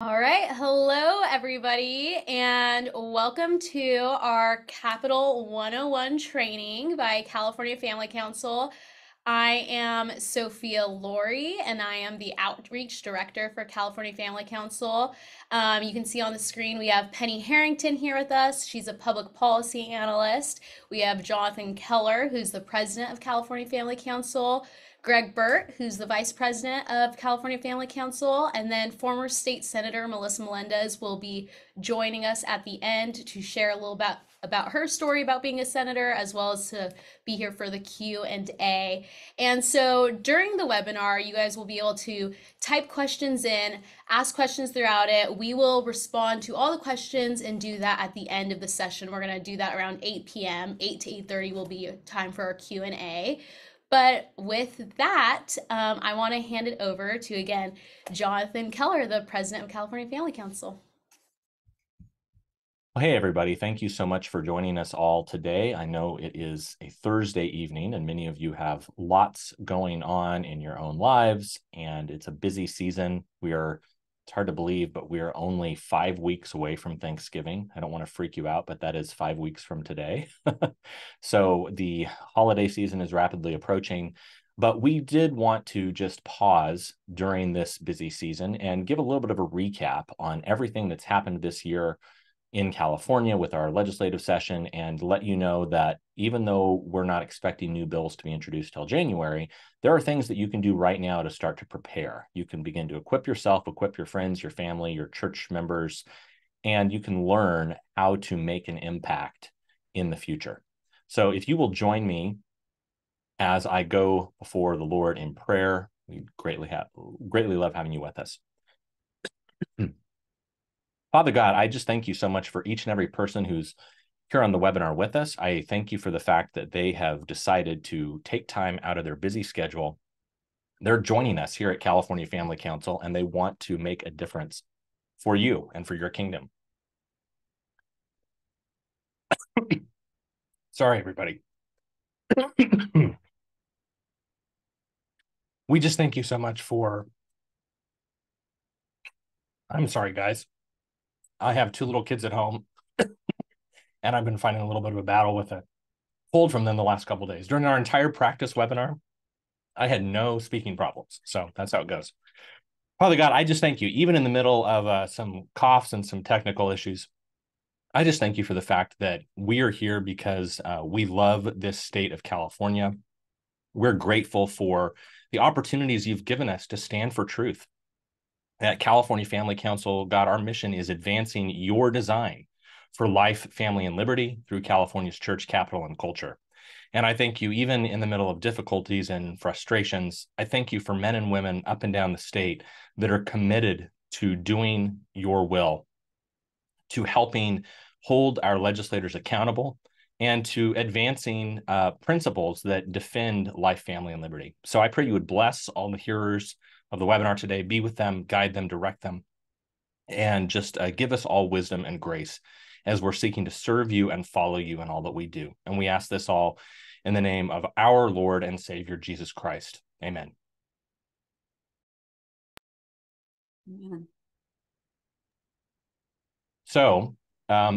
All right. Hello, everybody, and welcome to our Capital 101 training by California Family Council. I am Sophia Laurie, and I am the Outreach Director for California Family Council. You can see on the screen we have Penny Harrington here with us. She's a public policy analyst. We have Jonathan Keller, who's the President of California Family Council. Greg Burt, who's the Vice President of California Family Council, and then former State Senator Melissa Melendez will be joining us at the end to share a little about her story about being a senator, as well as to be here for the Q&A. And so during the webinar, you guys will be able to type questions in, ask questions throughout it. We will respond to all the questions and do that at the end of the session. We're going to do that around 8 p.m. 8 to 8:30 will be time for our Q&A. But with that, I want to hand it over to, again, Jonathan Keller, the President of California Family Council. Well, hey, everybody. Thank you so much for joining us all today. I know it is a Thursday evening, and many of you have lots going on in your own lives, and it's a busy season. It's hard to believe, but we are only 5 weeks away from Thanksgiving. I don't want to freak you out, but that is 5 weeks from today. So the holiday season is rapidly approaching, but we did want to just pause during this busy season and give a little bit of a recap on everything that's happened this year in California with our legislative session, and let you know that even though we're not expecting new bills to be introduced till January, there are things that you can do right now to start to prepare. You can begin to equip yourself, equip your friends, your family, your church members, and you can learn how to make an impact in the future. So if you will join me as I go before the Lord in prayer, we greatly love having you with us. Father God, I just thank you so much for each and every person who's here on the webinar with us. I thank you for the fact that they have decided to take time out of their busy schedule. They're joining us here at California Family Council, and they want to make a difference for you and for your kingdom. Sorry, everybody. We just thank you so much I'm sorry, guys. I have 2 little kids at home, and I've been fighting a little bit of a battle with a cold from them the last couple of days. During our entire practice webinar, I had no speaking problems. So that's how it goes. Father God, I just thank you, even in the middle of some coughs and some technical issues. I just thank you for the fact that we are here because we love this state of California. We're grateful for the opportunities you've given us to stand for truth. At California Family Council, God, our mission is advancing your design for life, family, and liberty through California's church, capital, and culture. And I thank you, even in the middle of difficulties and frustrations, I thank you for men and women up and down the state that are committed to doing your will, to helping hold our legislators accountable, and to advancing principles that defend life, family, and liberty. So I pray you would bless all the hearers of the webinar today, be with them, guide them, direct them, and just give us all wisdom and grace as we're seeking to serve you and follow you in all that we do. And we ask this all in the name of our Lord and Savior, Jesus Christ. Amen. Amen. So,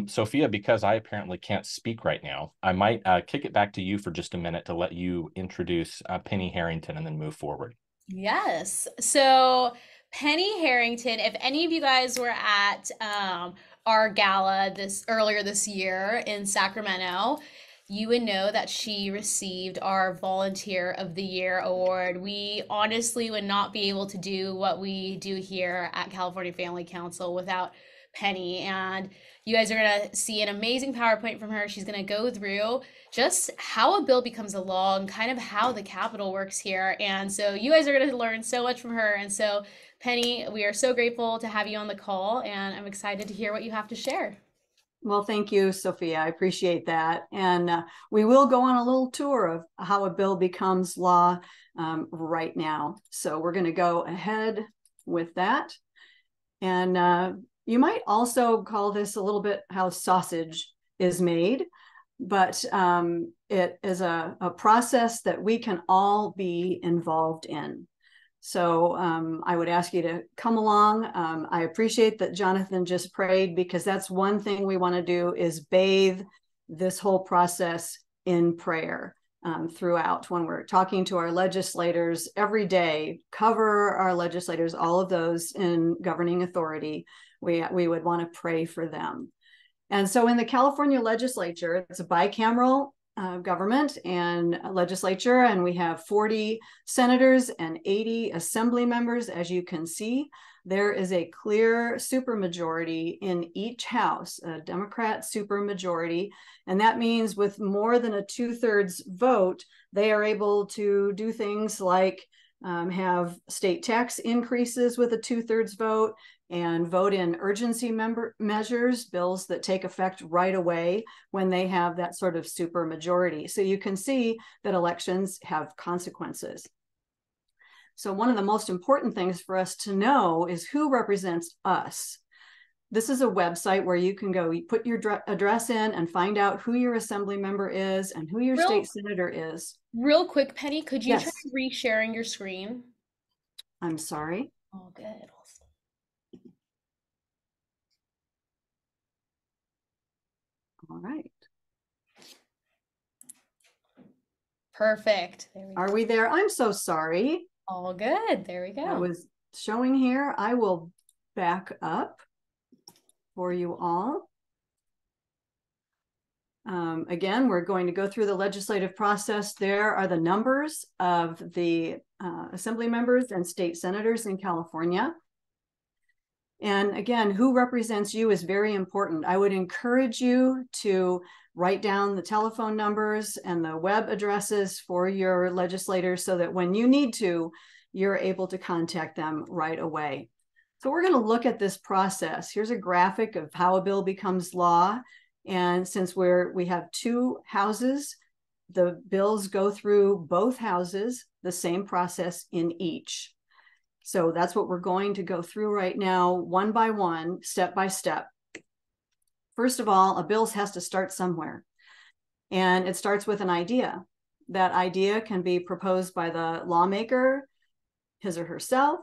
Sophia, because I apparently can't speak right now, I might kick it back to you for just a minute to let you introduce Penny Harrington and then move forward. Yes. So Penny Harrington, if any of you guys were at our gala earlier this year in Sacramento, you would know that she received our Volunteer of the Year award. We honestly would not be able to do what we do here at California Family Council without Penny. And you guys are going to see an amazing PowerPoint from her. She's going to go through just how a bill becomes a law and kind of how the Capitol works here. And so you guys are going to learn so much from her. And so, Penny, we are so grateful to have you on the call, and I'm excited to hear what you have to share. Well, thank you, Sophia. I appreciate that. And we will go on a little tour of how a bill becomes law right now. So we're going to go ahead with that. And you might also call this a little bit how sausage is made, but it is a process that we can all be involved in. So I would ask you to come along. I appreciate that Jonathan just prayed, because that's one thing we want to do, is bathe this whole process in prayer throughout. When we're talking to our legislators every day, cover our legislators, all of those in governing authority, we would want to pray for them. And so in the California legislature, it's a bicameral government and legislature, and we have 40 senators and 80 assembly members. As you can see, there is a clear supermajority in each house, a Democrat supermajority, and that means with more than a 2/3 vote, they are able to do things like have state tax increases with a 2/3 vote, and vote in urgency measures, bills that take effect right away when they have that sort of super majority. So you can see that elections have consequences. So one of the most important things for us to know is who represents us. This is a website where you can go, you put your address in and find out who your assembly member is and who your state senator is. Real quick, Penny, could you Yes. try re-sharing your screen? I'm sorry. Oh, good. All right. Perfect. There we go. Are we there? I'm so sorry. All good. There we go. I was showing here. I will back up for you all. Again, we're going to go through the legislative process. There are the numbers of the assembly members and state senators in California. And again, who represents you is very important. I would encourage you to write down the telephone numbers and the web addresses for your legislators so that when you need to, you're able to contact them right away. So we're going to look at this process. Here's a graphic of how a bill becomes law. And since we have two houses, the bills go through both houses, the same process in each. So that's what we're going to go through right now, one by one, step by step. First of all, a bill has to start somewhere. And it starts with an idea. That idea can be proposed by the lawmaker, his or herself,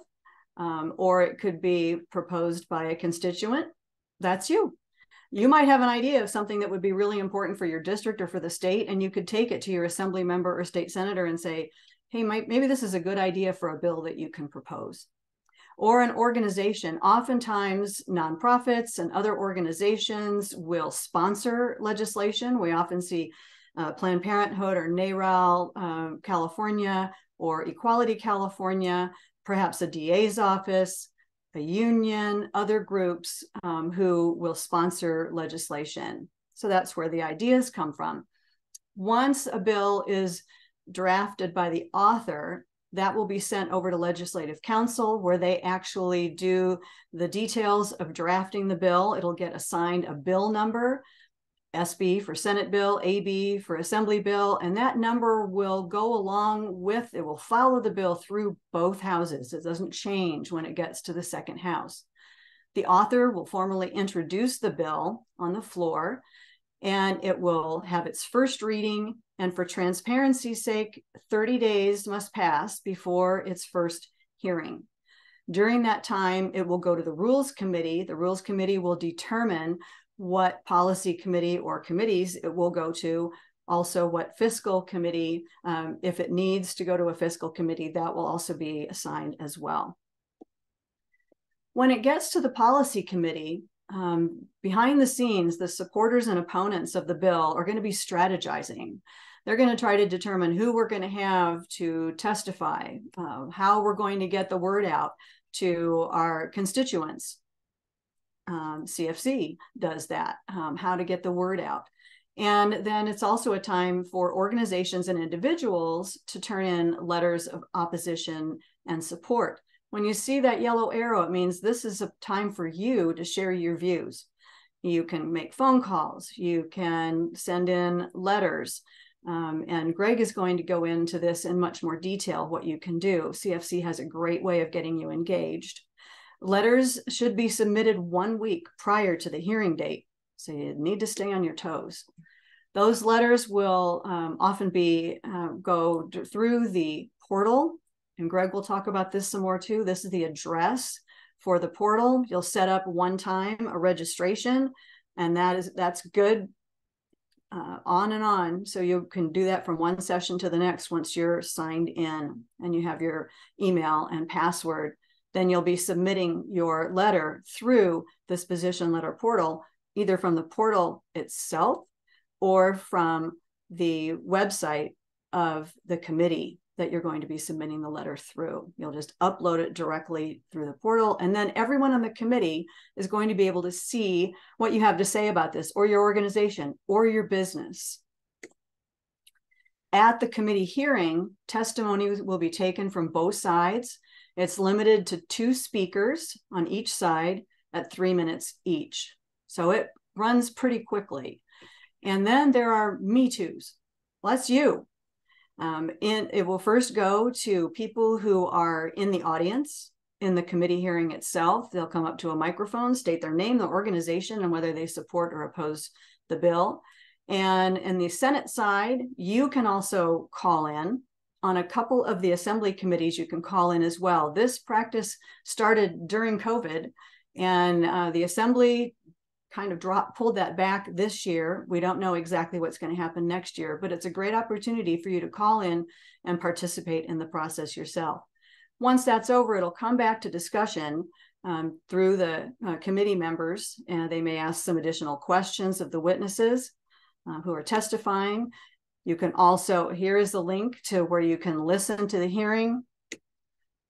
or it could be proposed by a constituent. That's you. You might have an idea of something that would be really important for your district or for the state, and you could take it to your assembly member or state senator and say, hey, maybe this is a good idea for a bill that you can propose. Or an organization. Oftentimes, nonprofits and other organizations will sponsor legislation. We often see Planned Parenthood or NARAL California or Equality California, perhaps a DA's office, a union, other groups who will sponsor legislation. So that's where the ideas come from. Once a bill is drafted by the author, that will be sent over to Legislative Council, where they actually do the details of drafting the bill. It'll get assigned a bill number, SB for Senate bill, AB for Assembly bill, and that number will go along with, it will follow the bill through both houses. It doesn't change when it gets to the second house. The author will formally introduce the bill on the floor, and it will have its first reading. And for transparency's sake, 30 days must pass before its first hearing. During that time, it will go to the Rules Committee. The Rules Committee will determine what policy committee or committees it will go to, also what fiscal committee, if it needs to go to a fiscal committee, that will also be assigned as well. When it gets to the policy committee, behind the scenes, the supporters and opponents of the bill are going to be strategizing. They're going to try to determine who we're going to have to testify, how we're going to get the word out to our constituents. CFC does that, how to get the word out. And then it's also a time for organizations and individuals to turn in letters of opposition and support. When you see that yellow arrow, it means this is a time for you to share your views. You can make phone calls, you can send in letters, and Greg is going to go into this in much more detail, what you can do. CFC has a great way of getting you engaged. Letters should be submitted 1 week prior to the hearing date, so you need to stay on your toes. Those letters will often be go through the portal and Greg will talk about this some more too. This is the address for the portal. You'll set up one time a registration, and that's good on and on. So you can do that from one session to the next once you're signed in and you have your email and password. Then you'll be submitting your letter through this position letter portal, either from the portal itself or from the website of the committee that you're going to be submitting the letter through. You'll just upload it directly through the portal, and then everyone on the committee is going to be able to see what you have to say about this, or your organization, or your business. At the committee hearing, testimony will be taken from both sides. It's limited to 2 speakers on each side at 3 minutes each. So it runs pretty quickly. And then there are Me Too's. Well, that's you. It will first go to people who are in the audience in the committee hearing itself. They'll come up to a microphone, state their name, the organization, and whether they support or oppose the bill. And in the Senate side, you can also call in. On a couple of the assembly committees, you can call in as well. This practice started during COVID, and the assembly kind of pulled that back this year. We don't know exactly what's going to happen next year, but it's a great opportunity for you to call in and participate in the process yourself. Once that's over, it'll come back to discussion through the committee members, and they may ask some additional questions of the witnesses who are testifying. You can also, here is the link to where you can listen to the hearing.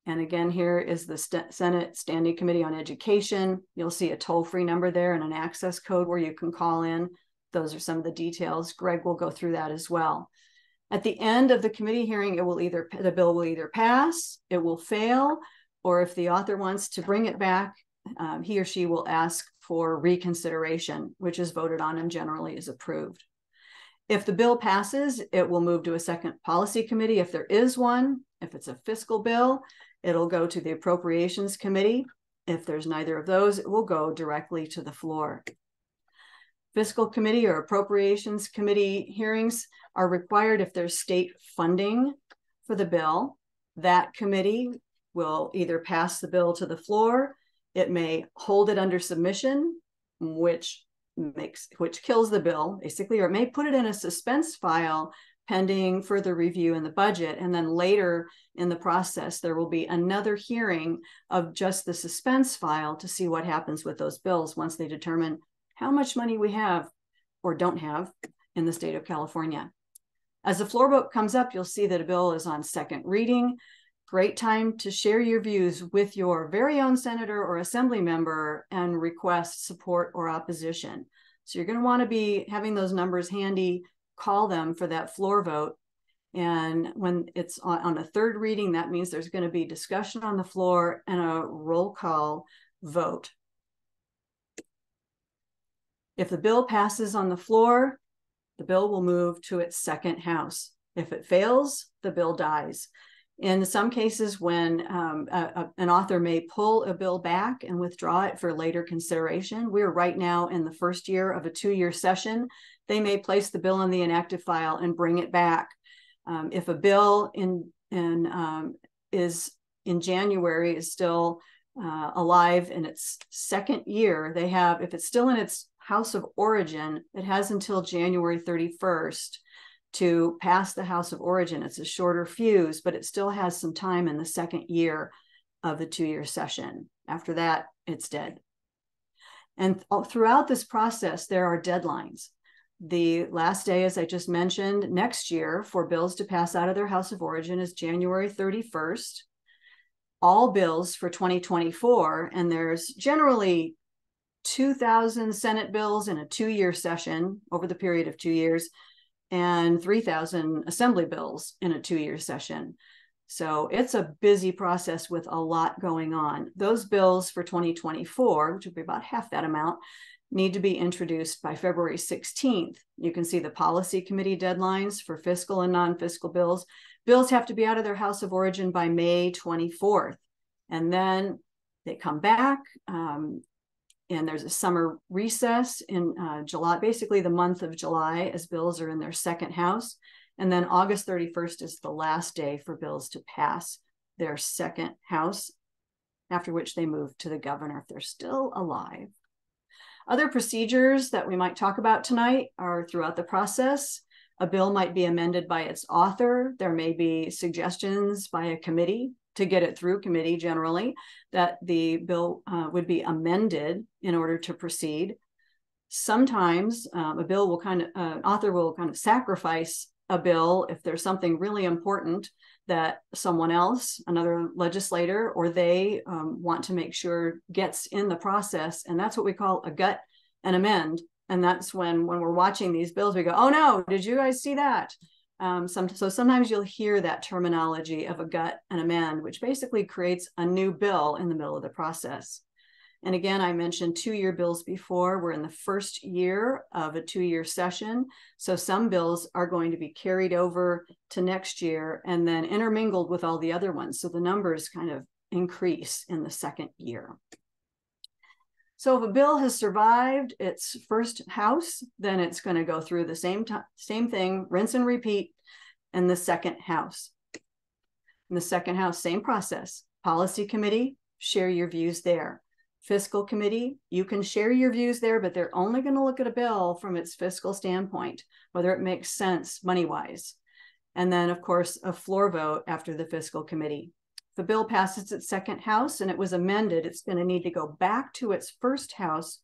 And again, here is the Senate Standing Committee on Education. You'll see a toll-free number there and an access code where you can call in. Those are some of the details. Greg will go through that as well. At the end of the committee hearing, the bill will either pass, it will fail, or if the author wants to bring it back, he or she will ask for reconsideration, which is voted on and generally is approved. If the bill passes, it will move to a second policy committee if there is one. If it's a fiscal bill, it'll go to the Appropriations Committee. If there's neither of those, it will go directly to the floor. Fiscal Committee or Appropriations Committee hearings are required if there's state funding for the bill. That committee will either pass the bill to the floor, it may hold it under submission, which kills the bill, basically, or it may put it in a suspense file pending further review in the budget. And then later in the process, there will be another hearing of just the suspense file to see what happens with those bills once they determine how much money we have or don't have in the state of California. As the floor vote comes up, you'll see that a bill is on second reading. Great time to share your views with your very own senator or assembly member and request support or opposition. So you're going to want to be having those numbers handy. Call them for that floor vote. And when it's on a third reading, that means there's going to be discussion on the floor and a roll call vote. If the bill passes on the floor, the bill will move to its second house. If it fails, the bill dies. In some cases, when an author may pull a bill back and withdraw it for later consideration, we're right now in the first year of a 2-year session. They may place the bill in the inactive file and bring it back. If a bill is in January is still alive in its second year, if it's still in its house of origin, it has until January 31st to pass the house of origin. It's a shorter fuse, but it still has some time in the second year of the 2-year session. After that, it's dead. And throughout this process, there are deadlines. The last day, as I just mentioned, next year for bills to pass out of their house of origin is January 31st. All bills for 2024, and there's generally 2,000 Senate bills in a 2-year session over the period of 2 years, and 3,000 assembly bills in a 2-year session. So it's a busy process with a lot going on. Those bills for 2024, which would be about half that amount, need to be introduced by February 16th. You can see the policy committee deadlines for fiscal and non-fiscal bills. Bills have to be out of their house of origin by May 24th. And then they come back, and there's a summer recess in July, basically the month of July, as bills are in their second house. And then August 31st is the last day for bills to pass their second House, after which they move to the governor if they're still alive. Other procedures that we might talk about tonight are throughout the process. A bill might be amended by its author. There may be suggestions by a committee to get it through committee generally, that the bill would be amended in order to proceed. Sometimes a bill will author will kind of sacrifice a bill if there's something really important that someone else, another legislator, or they want to make sure gets in the process. And that's what we call a gut and amend. And that's when we're watching these bills, we go, oh no, did you guys see that? So sometimes you'll hear that terminology of a gut and amend, which basically creates a new bill in the middle of the process. And again, I mentioned 2-year bills before. We're in the first year of a 2-year session. So some bills are going to be carried over to next year and then intermingled with all the other ones. So the numbers kind of increase in the second year. So if a bill has survived its first House, then it's going to go through the same thing, rinse and repeat, in the second House. In the second House, same process. Policy Committee, share your views there. Fiscal Committee, you can share your views there, but they're only going to look at a bill from its fiscal standpoint, whether it makes sense money-wise. And then, of course, a floor vote after the Fiscal Committee. The bill passes its second House and it was amended, it's going to need to go back to its first House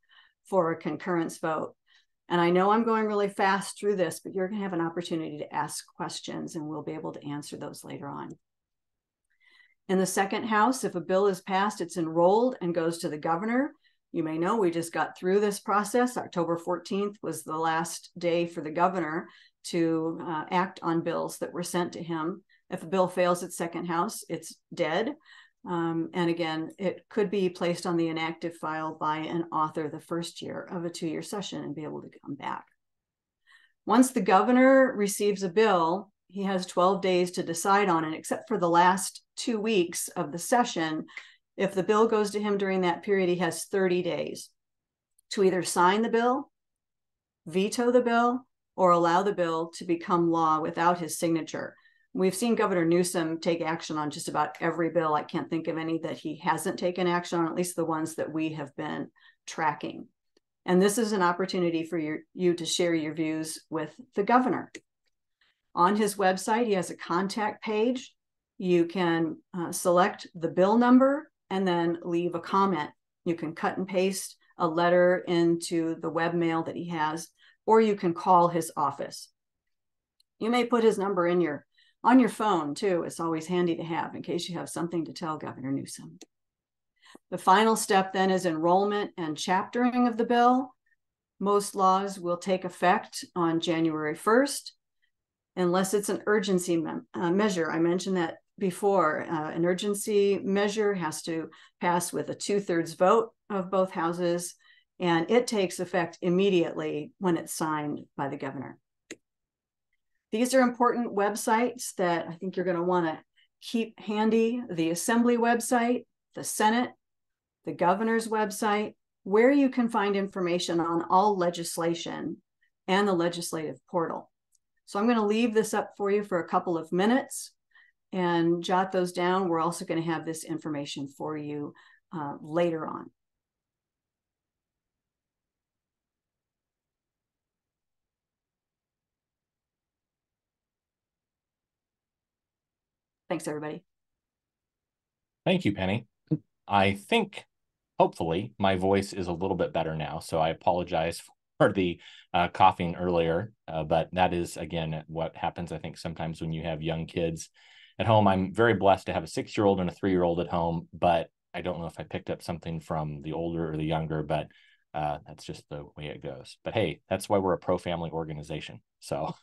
for a concurrence vote. And I know I'm going really fast through this, but you're going to have an opportunity to ask questions and we'll be able to answer those later on. In the second House, if a bill is passed, it's enrolled and goes to the governor. You may know we just got through this process. October 14th was the last day for the governor to act on bills that were sent to him. If a bill fails its second House, it's dead. And again, it could be placed on the inactive file by an author the first year of a 2-year session and be able to come back. Once the governor receives a bill, he has 12 days to decide on it, except for the last 2 weeks of the session. If the bill goes to him during that period, he has 30 days to either sign the bill, veto the bill, or allow the bill to become law without his signature. We've seen Governor Newsom take action on just about every bill. I can't think of any that he hasn't taken action on, at least the ones that we have been tracking. And this is an opportunity for you to share your views with the governor. On his website, he has a contact page. You can select the bill number and then leave a comment. You can cut and paste a letter into the webmail that he has, or you can call his office. You may put his number on your phone too. It's always handy to have in case you have something to tell Governor Newsom. The final step then is enrollment and chaptering of the bill. Most laws will take effect on January 1st, unless it's an urgency measure. I mentioned that before. An urgency measure has to pass with a 2/3 vote of both houses, and it takes effect immediately when it's signed by the governor. These are important websites that I think you're going to want to keep handy. The Assembly website, the Senate, the governor's website, where you can find information on all legislation, and the legislative portal. So I'm going to leave this up for you for a couple of minutes and jot those down. We're also going to have this information for you later on. Thanks, everybody. Thank you, Penny. I think, hopefully, my voice is a little bit better now, so I apologize for the coughing earlier, but that is, again, what happens, I think, sometimes when you have young kids at home. I'm very blessed to have a 6-year-old and a 3-year-old at home, but I don't know if I picked up something from the older or the younger, but that's just the way it goes. But hey, that's why we're a pro-family organization. So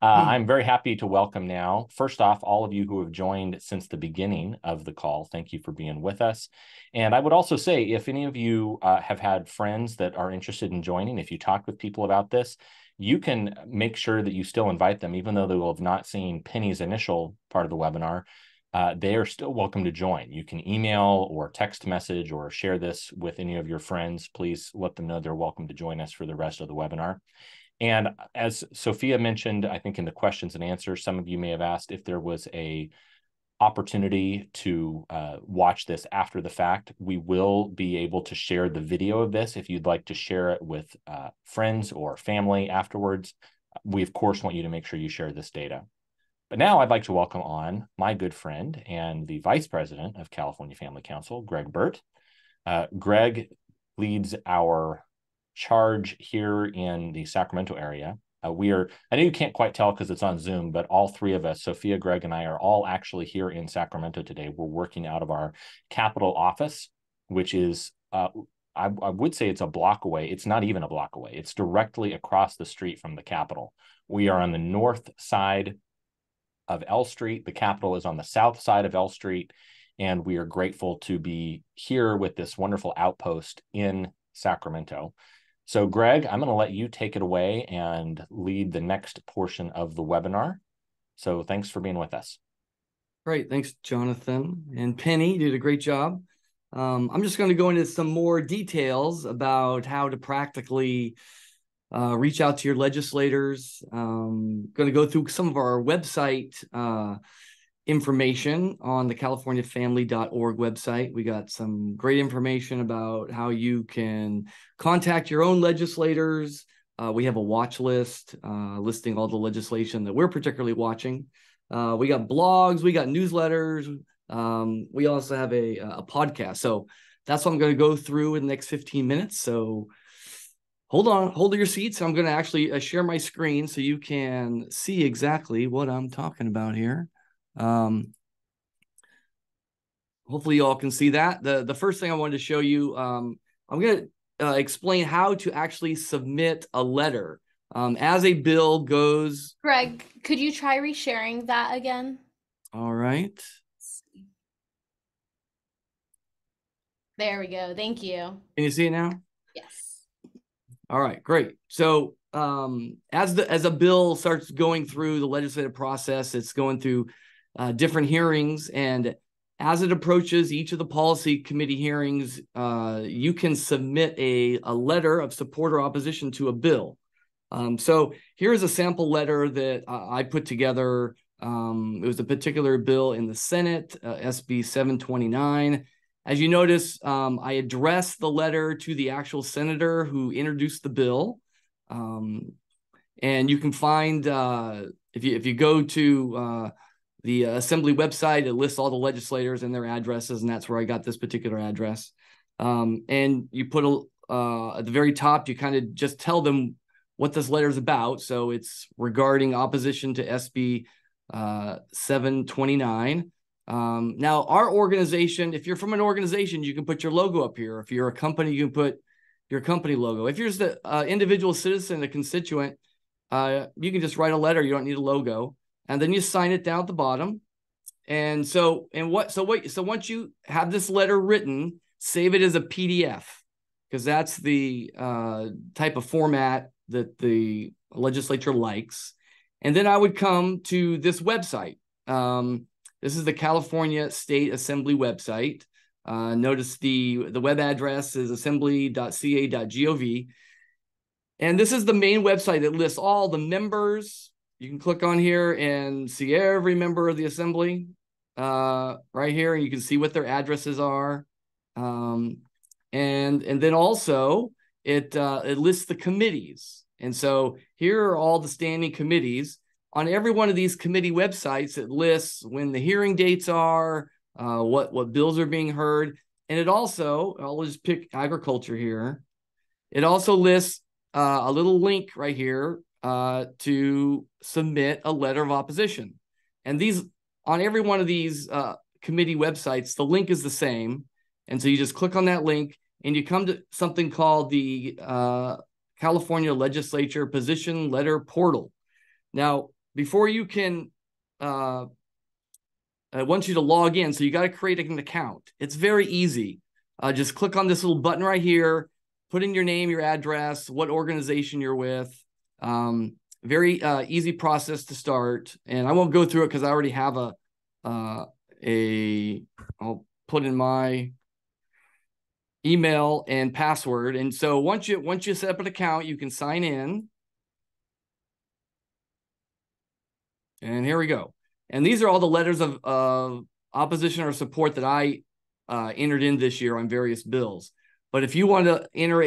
I'm very happy to welcome now, first off, all of you who have joined since the beginning of the call. Thank you for being with us. And I would also say, if any of you have had friends that are interested in joining, if you talk with people about this, you can make sure that you still invite them, even though they will have not seen Penny's initial part of the webinar. They are still welcome to join. You can email or text message or share this with any of your friends. Please let them know they're welcome to join us for the rest of the webinar. And as Sophia mentioned, I think in the questions and answers, some of you may have asked if there was a opportunity to watch this after the fact. We will be able to share the video of this if you'd like to share it with friends or family afterwards. We, of course, want you to make sure you share this data. But now I'd like to welcome on my good friend and the Vice President of California Family Council, Greg Burt. Greg leads our charge here in the Sacramento area. I know you can't quite tell because it's on Zoom, but all three of us, Sophia, Greg, and I, are all actually here in Sacramento today. We're working out of our Capitol office, which is, I would say it's a block away. It's not even a block away. It's directly across the street from the Capitol. We are on the north side of L Street. The Capitol is on the south side of L Street, and we are grateful to be here with this wonderful outpost in Sacramento. So, Greg, I'm going to let you take it away and lead the next portion of the webinar. So thanks for being with us. Great. Thanks, Jonathan. And Penny, you did a great job. I'm just going to go into some more details about how to practically reach out to your legislators. Going to go through some of our website information on the californiafamily.org website. We got some great information about how you can contact your own legislators. We have a watch list listing all the legislation that we're particularly watching. We got blogs, we got newsletters. We also have a podcast. So that's what I'm going to go through in the next 15 minutes. So hold your seats. I'm going to actually share my screen so you can see exactly what I'm talking about here. Hopefully you all can see that. The first thing I wanted to show you, I'm going to explain how to actually submit a letter. As a bill goes. Greg, could you try resharing that again? All right. There we go. Thank you. Can you see it now? Yes. All right, great. So as a bill starts going through the legislative process, it's going through different hearings, and as it approaches each of the policy committee hearings, you can submit a letter of support or opposition to a bill. So here's a sample letter that I put together. It was a particular bill in the Senate, SB 729. As you notice, I addressed the letter to the actual senator who introduced the bill. And you can find, if you go to the Assembly website, it lists all the legislators and their addresses, and that's where I got this particular address. And you put at the very top, you kind of just tell them what this letter is about. So it's regarding opposition to SB 729. Now, our organization, if you're from an organization, you can put your logo up here. If you're a company, you can put your company logo. If you're just an individual citizen, a constituent, you can just write a letter. You don't need a logo. And then you sign it down at the bottom. And so once you have this letter written, save it as a PDF, because that's the type of format that the legislature likes. And then I would come to this website. This is the California State Assembly website. Notice the web address is assembly.ca.gov. And this is the main website that lists all the members. You can click on here and see every member of the assembly right here. And you can see what their addresses are. And then also it lists the committees. And so here are all the standing committees. On every one of these committee websites, it lists when the hearing dates are, what bills are being heard. And it also, I'll just pick agriculture here. It also lists a little link right here to submit a letter of opposition. And these, on every one of these committee websites, the link is the same. And so you just click on that link and you come to something called the California Legislature Position Letter Portal. Now, before you can, I want you to log in. So you got to create an account. It's very easy. Just click on this little button right here, put in your name, your address, what organization you're with. Very easy process to start. And I won't go through it because I already have I'll put in my email and password. And so once you set up an account, you can sign in. And here we go. And these are all the letters of opposition or support that I entered in this year on various bills. But if you want to enter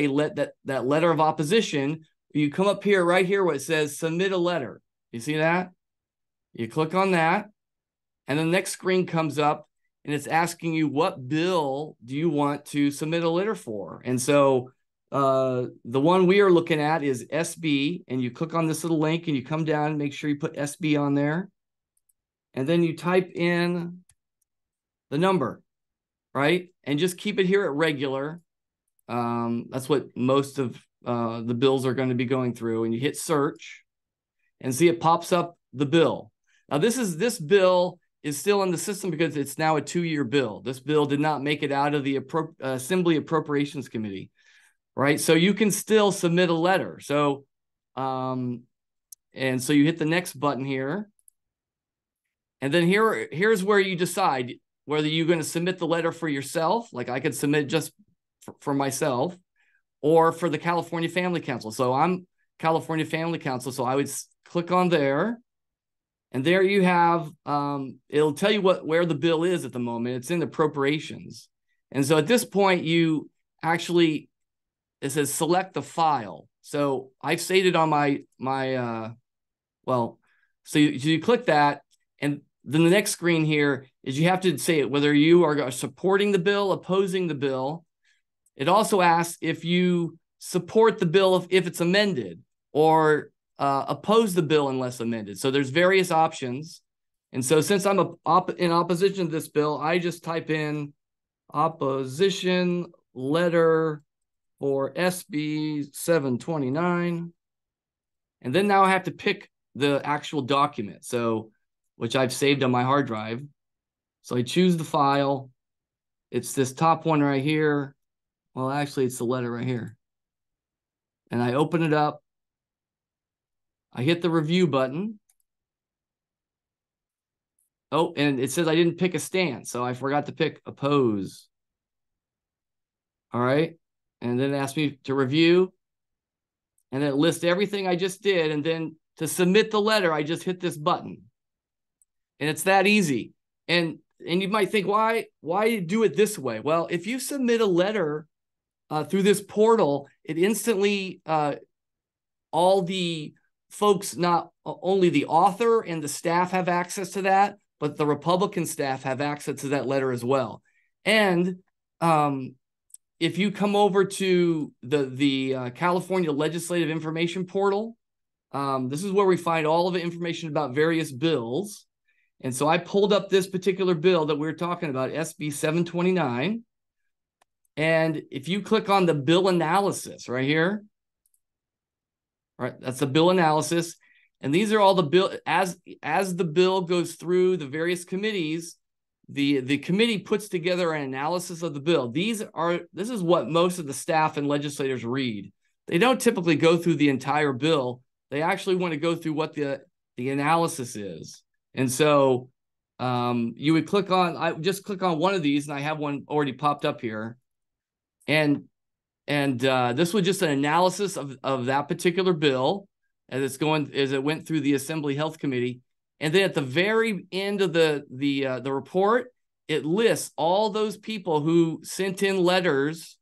that letter of opposition, you come up here, right here, where it says submit a letter. You see that? You click on that, and the next screen comes up, and it's asking you what bill do you want to submit a letter for. And so the one we are looking at is SB, and you click on this little link, and you come down, make sure you put SB on there, and then you type in the number, right? And just keep it here at regular. That's what most of the bills are going to be going through. And you hit search and see it pops up the bill. Now this bill is still in the system because it's now a 2-year bill. This bill did not make it out of the Assembly Appropriations Committee, right? So you can still submit a letter. So, and so you hit the next button here. And then here's where you decide whether you're going to submit the letter for yourself, like I could submit just for myself, or for the California Family Council. So I'm California Family Council, so I would click on there, and there you have, it'll tell you where the bill is at the moment. It's in appropriations. And so at this point, it says select the file. So I've saved it on so you click that, and then the next screen here is you have to say whether you are supporting the bill, opposing the bill. It also asks if you support the bill if it's amended, or oppose the bill unless amended. So there's various options. And so since I'm in opposition to this bill, I just type in opposition letter for SB 729. And then now I have to pick the actual document, which I've saved on my hard drive. So I choose the file. It's this top one right here. Well, actually, it's the letter right here. And I open it up. I hit the review button. Oh, and it says I didn't pick a stance, so I forgot to pick oppose. All right. And then it asks me to review. And it lists everything I just did. And then to submit the letter, I just hit this button. And it's that easy. And you might think, why do it this way? Well, if you submit a letter through this portal, it instantly, all the folks, not only the author and the staff have access to that, but the Republican staff have access to that letter as well. And if you come over to the California Legislative Information Portal, this is where we find all of the information about various bills. And so I pulled up this particular bill that we're talking about, SB 729. And if you click on the bill analysis right here, right, that's the bill analysis. And these are all the bill, as the bill goes through the various committees, the committee puts together an analysis of the bill. This is what most of the staff and legislators read. They don't typically go through the entire bill. They actually want to go through what the analysis is. And so you would I just click on one of these, and I have one already popped up here. And this was just an analysis of that particular bill as it went through the Assembly Health Committee. And then at the very end of the report, it lists all those people who sent in letters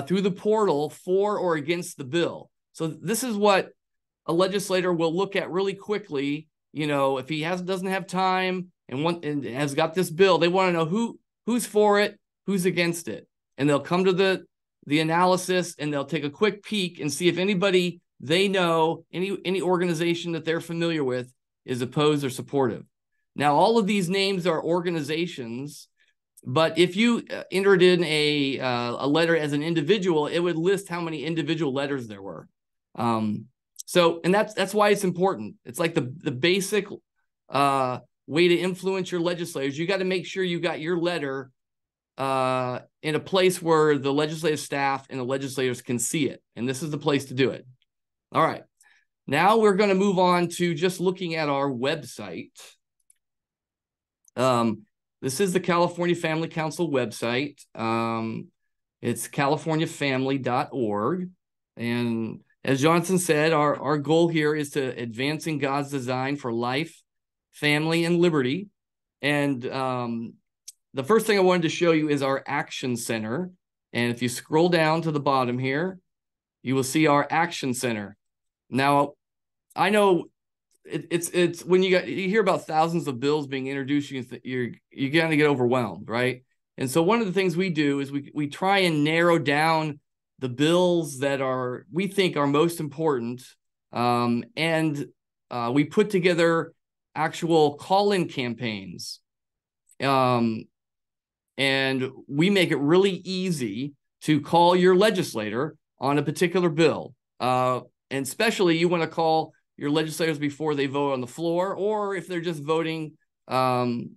through the portal for or against the bill. So this is what a legislator will look at really quickly. You know, if he doesn't have time and has got this bill, they want to know who's for it, who's against it. And they'll come to the analysis, and they'll take a quick peek and see if anybody they know, any organization that they're familiar with, is opposed or supportive. Now, all of these names are organizations, but if you entered in a letter as an individual, it would list how many individual letters there were. So, and that's why it's important. It's like the basic way to influence your legislators. You got to make sure you got your letter in a place where the legislative staff and the legislators can see it. And this is the place to do it. All right. Now we're going to move on to just looking at our website. This is the California Family Council website. It's californiafamily.org. And as Johnson said, our goal here is to advancing God's design for life, family, and liberty. And the first thing I wanted to show you is our Action Center. And if you scroll down to the bottom here, you will see our Action Center. Now, I know it's when you hear about thousands of bills being introduced, you're going to get overwhelmed, right? And so one of the things we do is we try and narrow down the bills that we think are most important, and we put together actual call-in campaigns, and we make it really easy to call your legislator on a particular bill, and especially you want to call your legislators before they vote on the floor, or if they're just voting, in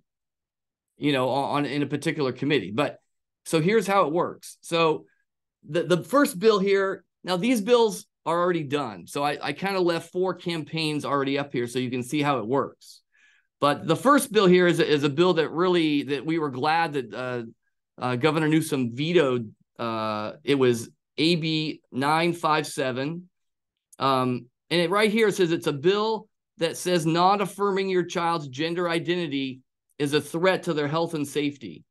a particular committee. But so here's how it works. So the first bill here, now these bills are already done. So I kind of left 4 campaigns already up here so you can see how it works. But the first bill here is a bill that we were glad that Governor Newsom vetoed. It was AB 957. And it right here says it's a bill that says not affirming your child's gender identity is a threat to their health and safety.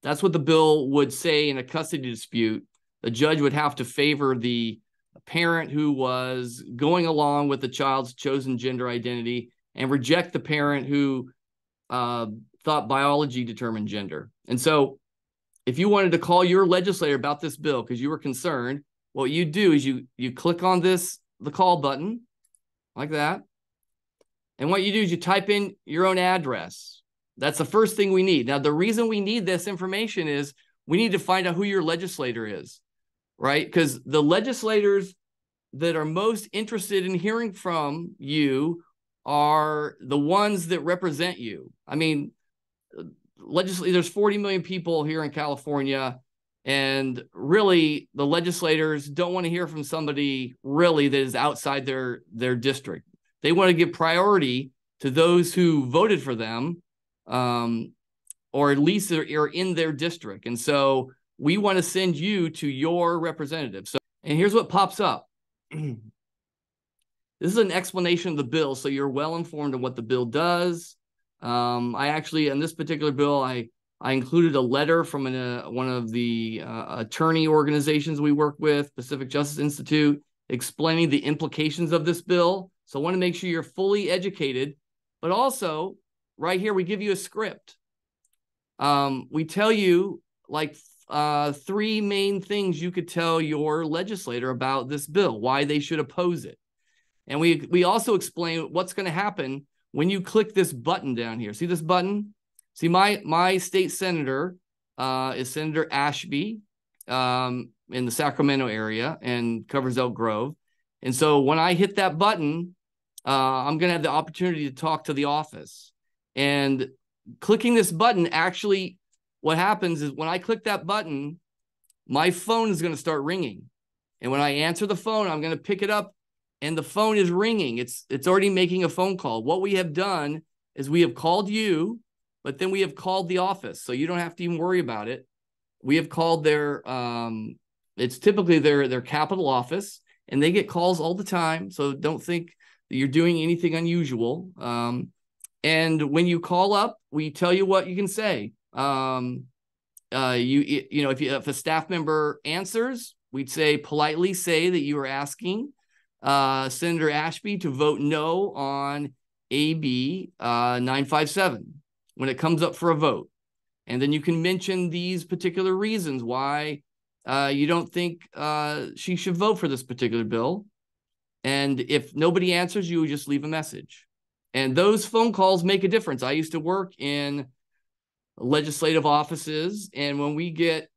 That's what the bill would say in a custody dispute. The judge would have to favor the parent who was going along with the child's chosen gender identity and reject the parent who thought biology determined gender. And so if you wanted to call your legislator about this bill because you were concerned, what you do is you click on the call button like that. And what you do is you type in your own address. That's the first thing we need. Now, the reason we need this information is we need to find out who your legislator is, right? Because the legislators that are most interested in hearing from you are the ones that represent you. I mean, there's 40 million people here in California, and really the legislators don't want to hear from somebody really that is outside their district. They want to give priority to those who voted for them, or at least are in their district. And so we want to send you to your representative. So, and here's what pops up. This is an explanation of the bill, so you're well informed of what the bill does. I actually, in this particular bill, I included a letter from one of the attorney organizations we work with, Pacific Justice Institute, explaining the implications of this bill. So I want to make sure you're fully educated, but also right here, we give you a script. We tell you like 3 main things you could tell your legislator about this bill, why they should oppose it. And we also explain what's going to happen when you click this button down here. See this button? See, my state senator is Senator Ashby in the Sacramento area and covers Elk Grove. And so when I hit that button, I'm going to have the opportunity to talk to the office. And clicking this button, actually, what happens is when I click that button, my phone is going to start ringing. And when I answer the phone, I'm going to pick it up, and the phone is ringing. It's already making a phone call. What we have done is we have called you, but then we have called the office. So you don't have to even worry about it. We have called it's typically their capital office, and they get calls all the time. So don't think that you're doing anything unusual. And when you call up, we tell you what you can say. If a staff member answers, we'd politely say that you are asking Senator Ashby to vote no on AB 957 when it comes up for a vote. And then you can mention these particular reasons why you don't think she should vote for this particular bill. And if nobody answers, you just leave a message. And those phone calls make a difference. I used to work in legislative offices, and when we get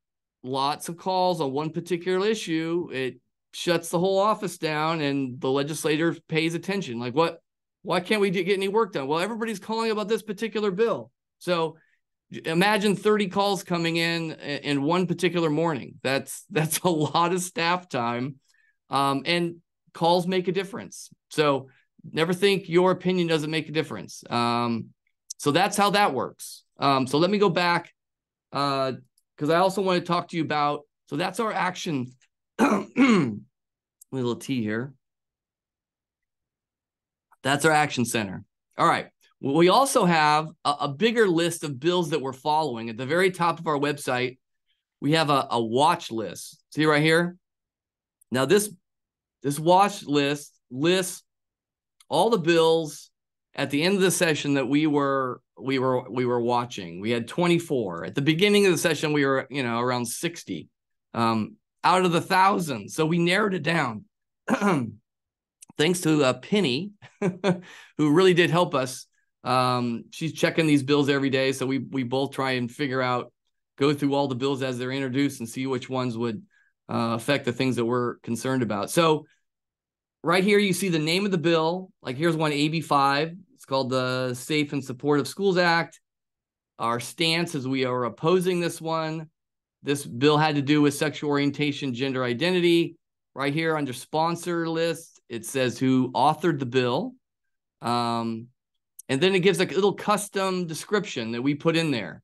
lots of calls on one particular issue, it shuts the whole office down, and the legislator pays attention. Like, why can't we get any work done? Well, everybody's calling about this particular bill. So imagine 30 calls coming in one particular morning. That's a lot of staff time, and calls make a difference. So never think your opinion doesn't make a difference. So that's how that works. So let me go back because I also want to talk to you about, so that's our action. Little T here. That's our action center. All right. We also have a bigger list of bills that we're following. At the very top of our website, we have a watch list. See right here? Now this watch list lists all the bills at the end of the session that we were watching. We had 24. At the beginning of the session, we were, around 60 out of the 1,000. So we narrowed it down. Thanks to Penny, who really did help us. She's checking these bills every day. So we both try and go through all the bills as they're introduced and see which ones would affect the things that we're concerned about. So right here, you see the name of the bill. Like here's one, AB 5. It's called the Safe and Supportive Schools Act. Our stance is we are opposing this one. This bill had to do with sexual orientation, gender identity. Right here under sponsor list, it says who authored the bill. And then it gives like a little custom description that we put in there.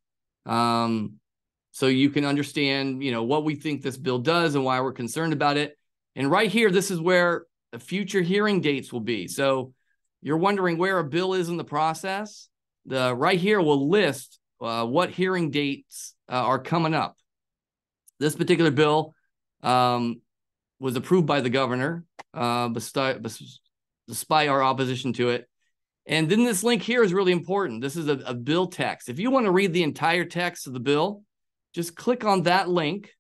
So you can understand, what we think this bill does and why we're concerned about it. And right here, this is where future hearing dates will be. So you're wondering where a bill is in the process. Right here will list what hearing dates are coming up. This particular bill was approved by the governor, despite our opposition to it. And then this link here is really important. This is a bill text. If you want to read the entire text of the bill, just click on that link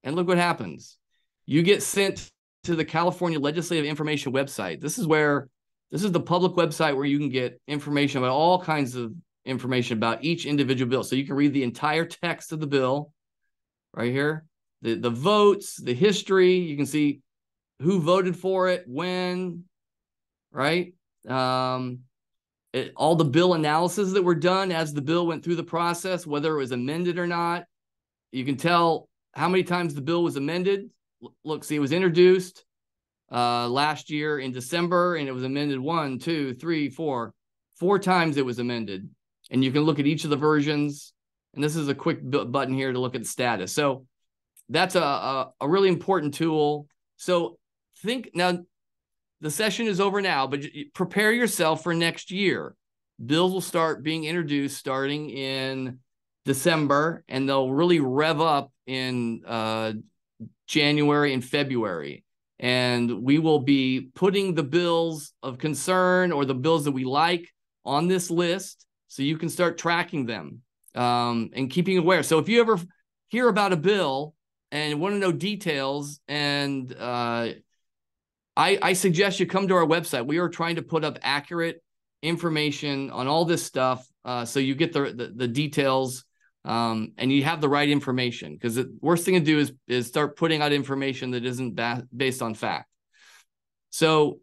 and look what happens. You get sent to the California Legislative Information website. This is the public website where you can get information about all kinds of information about each individual bill. So you can read the entire text of the bill right here, the votes, the history. You can see who voted for it, when, right? All the bill analysis that were done as the bill went through the process, whether it was amended or not. You can tell how many times the bill was amended. Look, see, it was introduced last year in December, and it was amended 1, 2, 3, 4. 4 times it was amended. And you can look at each of the versions. And this is a quick button here to look at the status. So that's a really important tool. So now, the session is over now, but prepare yourself for next year. Bills will start being introduced starting in December, and they'll really rev up in January and February. And we will be putting the bills of concern or the bills that we like on this list so you can start tracking them and keeping aware. So if you ever hear about a bill and want to know details, and I suggest you come to our website. We are trying to put up accurate information on all this stuff so you get the details and you have the right information, because the worst thing to do is start putting out information that isn't based on fact. So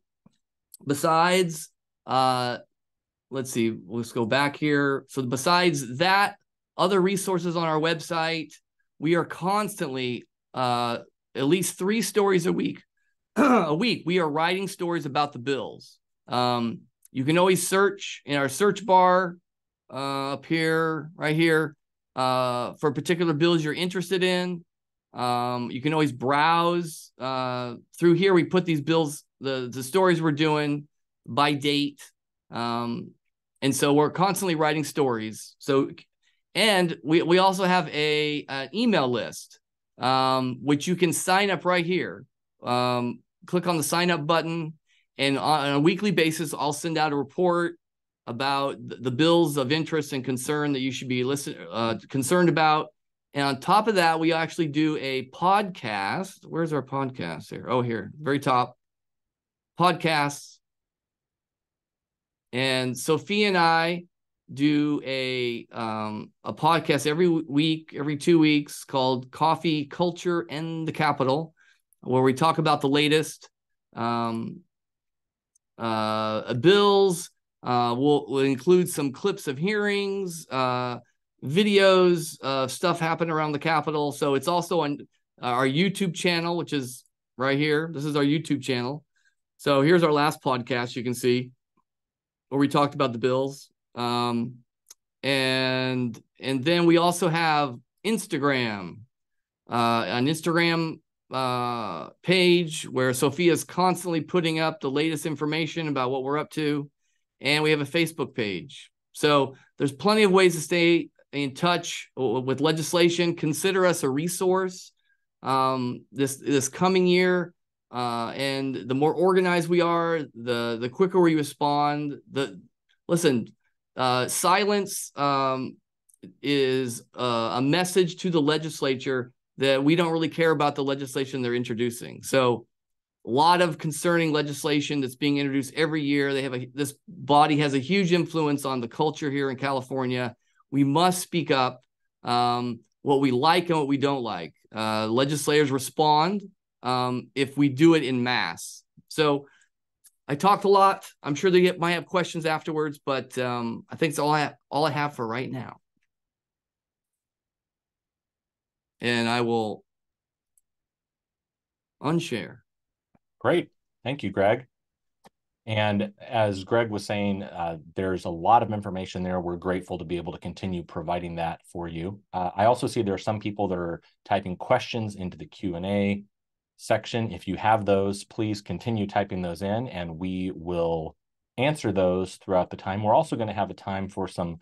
besides, let's see, let's go back here. So besides that, other resources on our website, we are constantly at least 3 stories a week. We are writing stories about the bills. You can always search in our search bar up here, right here, for particular bills you're interested in. You can always browse through here. We put these bills, the stories we're doing by date. And so we're constantly writing stories. So, and we also have an email list, which you can sign up right here. Click on the sign up button, and on a weekly basis, I'll send out a report about the bills of interest and concern that you should be concerned about. And on top of that, we actually do a podcast. Where's our podcast here? Oh, here, very top. Podcasts. And Sophia and I do a podcast every week, every 2 weeks, called Coffee, Culture, and the Capitol, where we talk about the latest bills. We'll include some clips of hearings, videos of stuff happening around the Capitol. So it's also on our YouTube channel, which is right here. This is our YouTube channel. So here's our last podcast, you can see, where we talked about the bills. And then we also have Instagram, an Instagram page where Sophia's constantly putting up the latest information about what we're up to. and we have a Facebook page. So there's plenty of ways to stay in touch with legislation. Consider us a resource this coming year. And the more organized we are, the quicker we respond. Silence is a message to the legislature that we don't really care about the legislation they're introducing. So a lot of concerning legislation that's being introduced every year. This body has a huge influence on the culture here in California. We must speak up what we like and what we don't like. Legislators respond if we do it in mass. So I talked a lot. I'm sure they might have questions afterwards, but I think it's all I have for right now. And I will unshare. Great. Thank you, Greg. And as Greg was saying, there's a lot of information there. We're grateful to be able to continue providing that for you. I also see there are some people that are typing questions into the Q&A section. If you have those, please continue typing those in, and we will answer those throughout the time. We're also going to have a time for some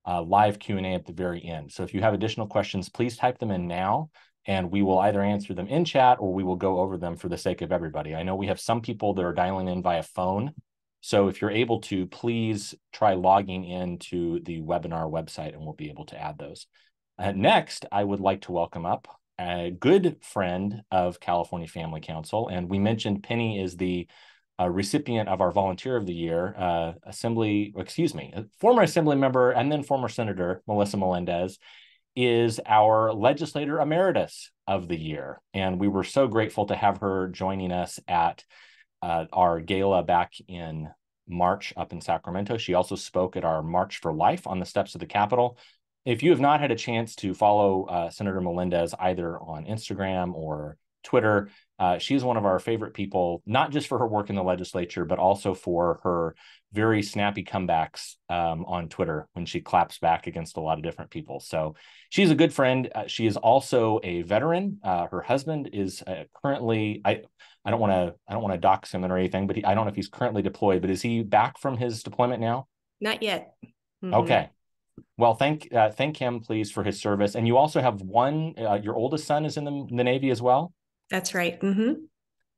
live Q&A at the very end. So if you have additional questions, please type them in now, and we will either answer them in chat or we will go over them for the sake of everybody. I know we have some people that are dialing in via phone. So if you're able to, please try logging into the webinar website and we'll be able to add those. Next, I would like to welcome up a good friend of California Family Council. And we mentioned Penny is the recipient of our Volunteer of the Year, former Assembly member and then former Senator Melissa Melendez is our Legislator Emeritus of the Year. And we were so grateful to have her joining us at our gala back in March up in Sacramento. She also spoke at our March for Life on the steps of the Capitol. If you have not had a chance to follow Senator Melendez either on Instagram or Twitter, she's one of our favorite people, not just for her work in the legislature, but also for her very snappy comebacks on Twitter when she claps back against a lot of different people. So she's a good friend. She is also a veteran. Her husband is currently, I don't want to dox him or anything, but I don't know if he's currently deployed, but is he back from his deployment now? Not yet. Mm-hmm. Okay. Well, thank him, please, for his service. And you also have one, your oldest son is in the Navy as well? That's right. Mm-hmm.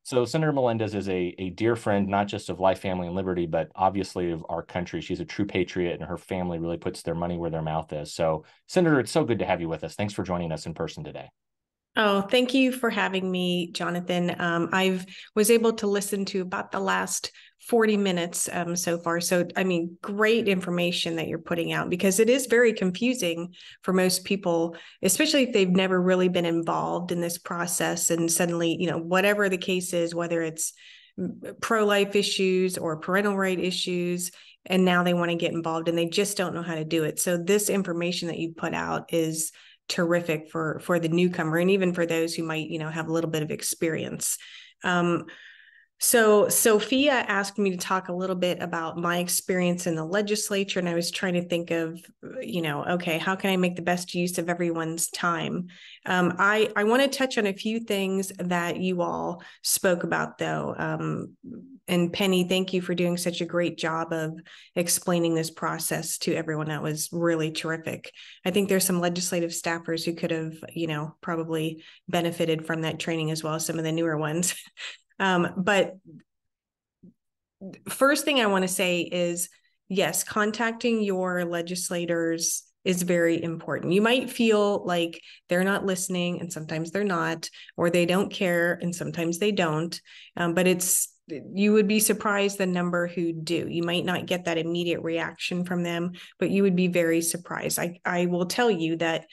So Senator Melendez is a dear friend, not just of Life, Family, and Liberty, but obviously of our country. She's a true patriot, and her family really puts their money where their mouth is. So, Senator, it's so good to have you with us. Thanks for joining us in person today. Oh, thank you for having me, Jonathan. I was able to listen to about the last 40 minutes so far. So, I mean, great information that you're putting out, because it is very confusing for most people, especially if they've never really been involved in this process. And suddenly, whatever the case is, whether it's pro-life issues or parental right issues, and now they want to get involved and they just don't know how to do it. So this information that you put out is terrific for the newcomer, and even for those who might, have a little bit of experience. So Sophia asked me to talk a little bit about my experience in the legislature, and I was trying to think of, okay, how can I make the best use of everyone's time? I want to touch on a few things that you all spoke about, though. And Penny, thank you for doing such a great job of explaining this process to everyone. That was really terrific. I think there's some legislative staffers who could have, probably benefited from that training as well, some of the newer ones. But first thing I want to say is, yes, contacting your legislators is very important. You might feel like they're not listening, and sometimes they're not, or they don't care, and sometimes they don't. But you would be surprised the number who do. You might not get that immediate reaction from them, but you would be very surprised. I will tell you that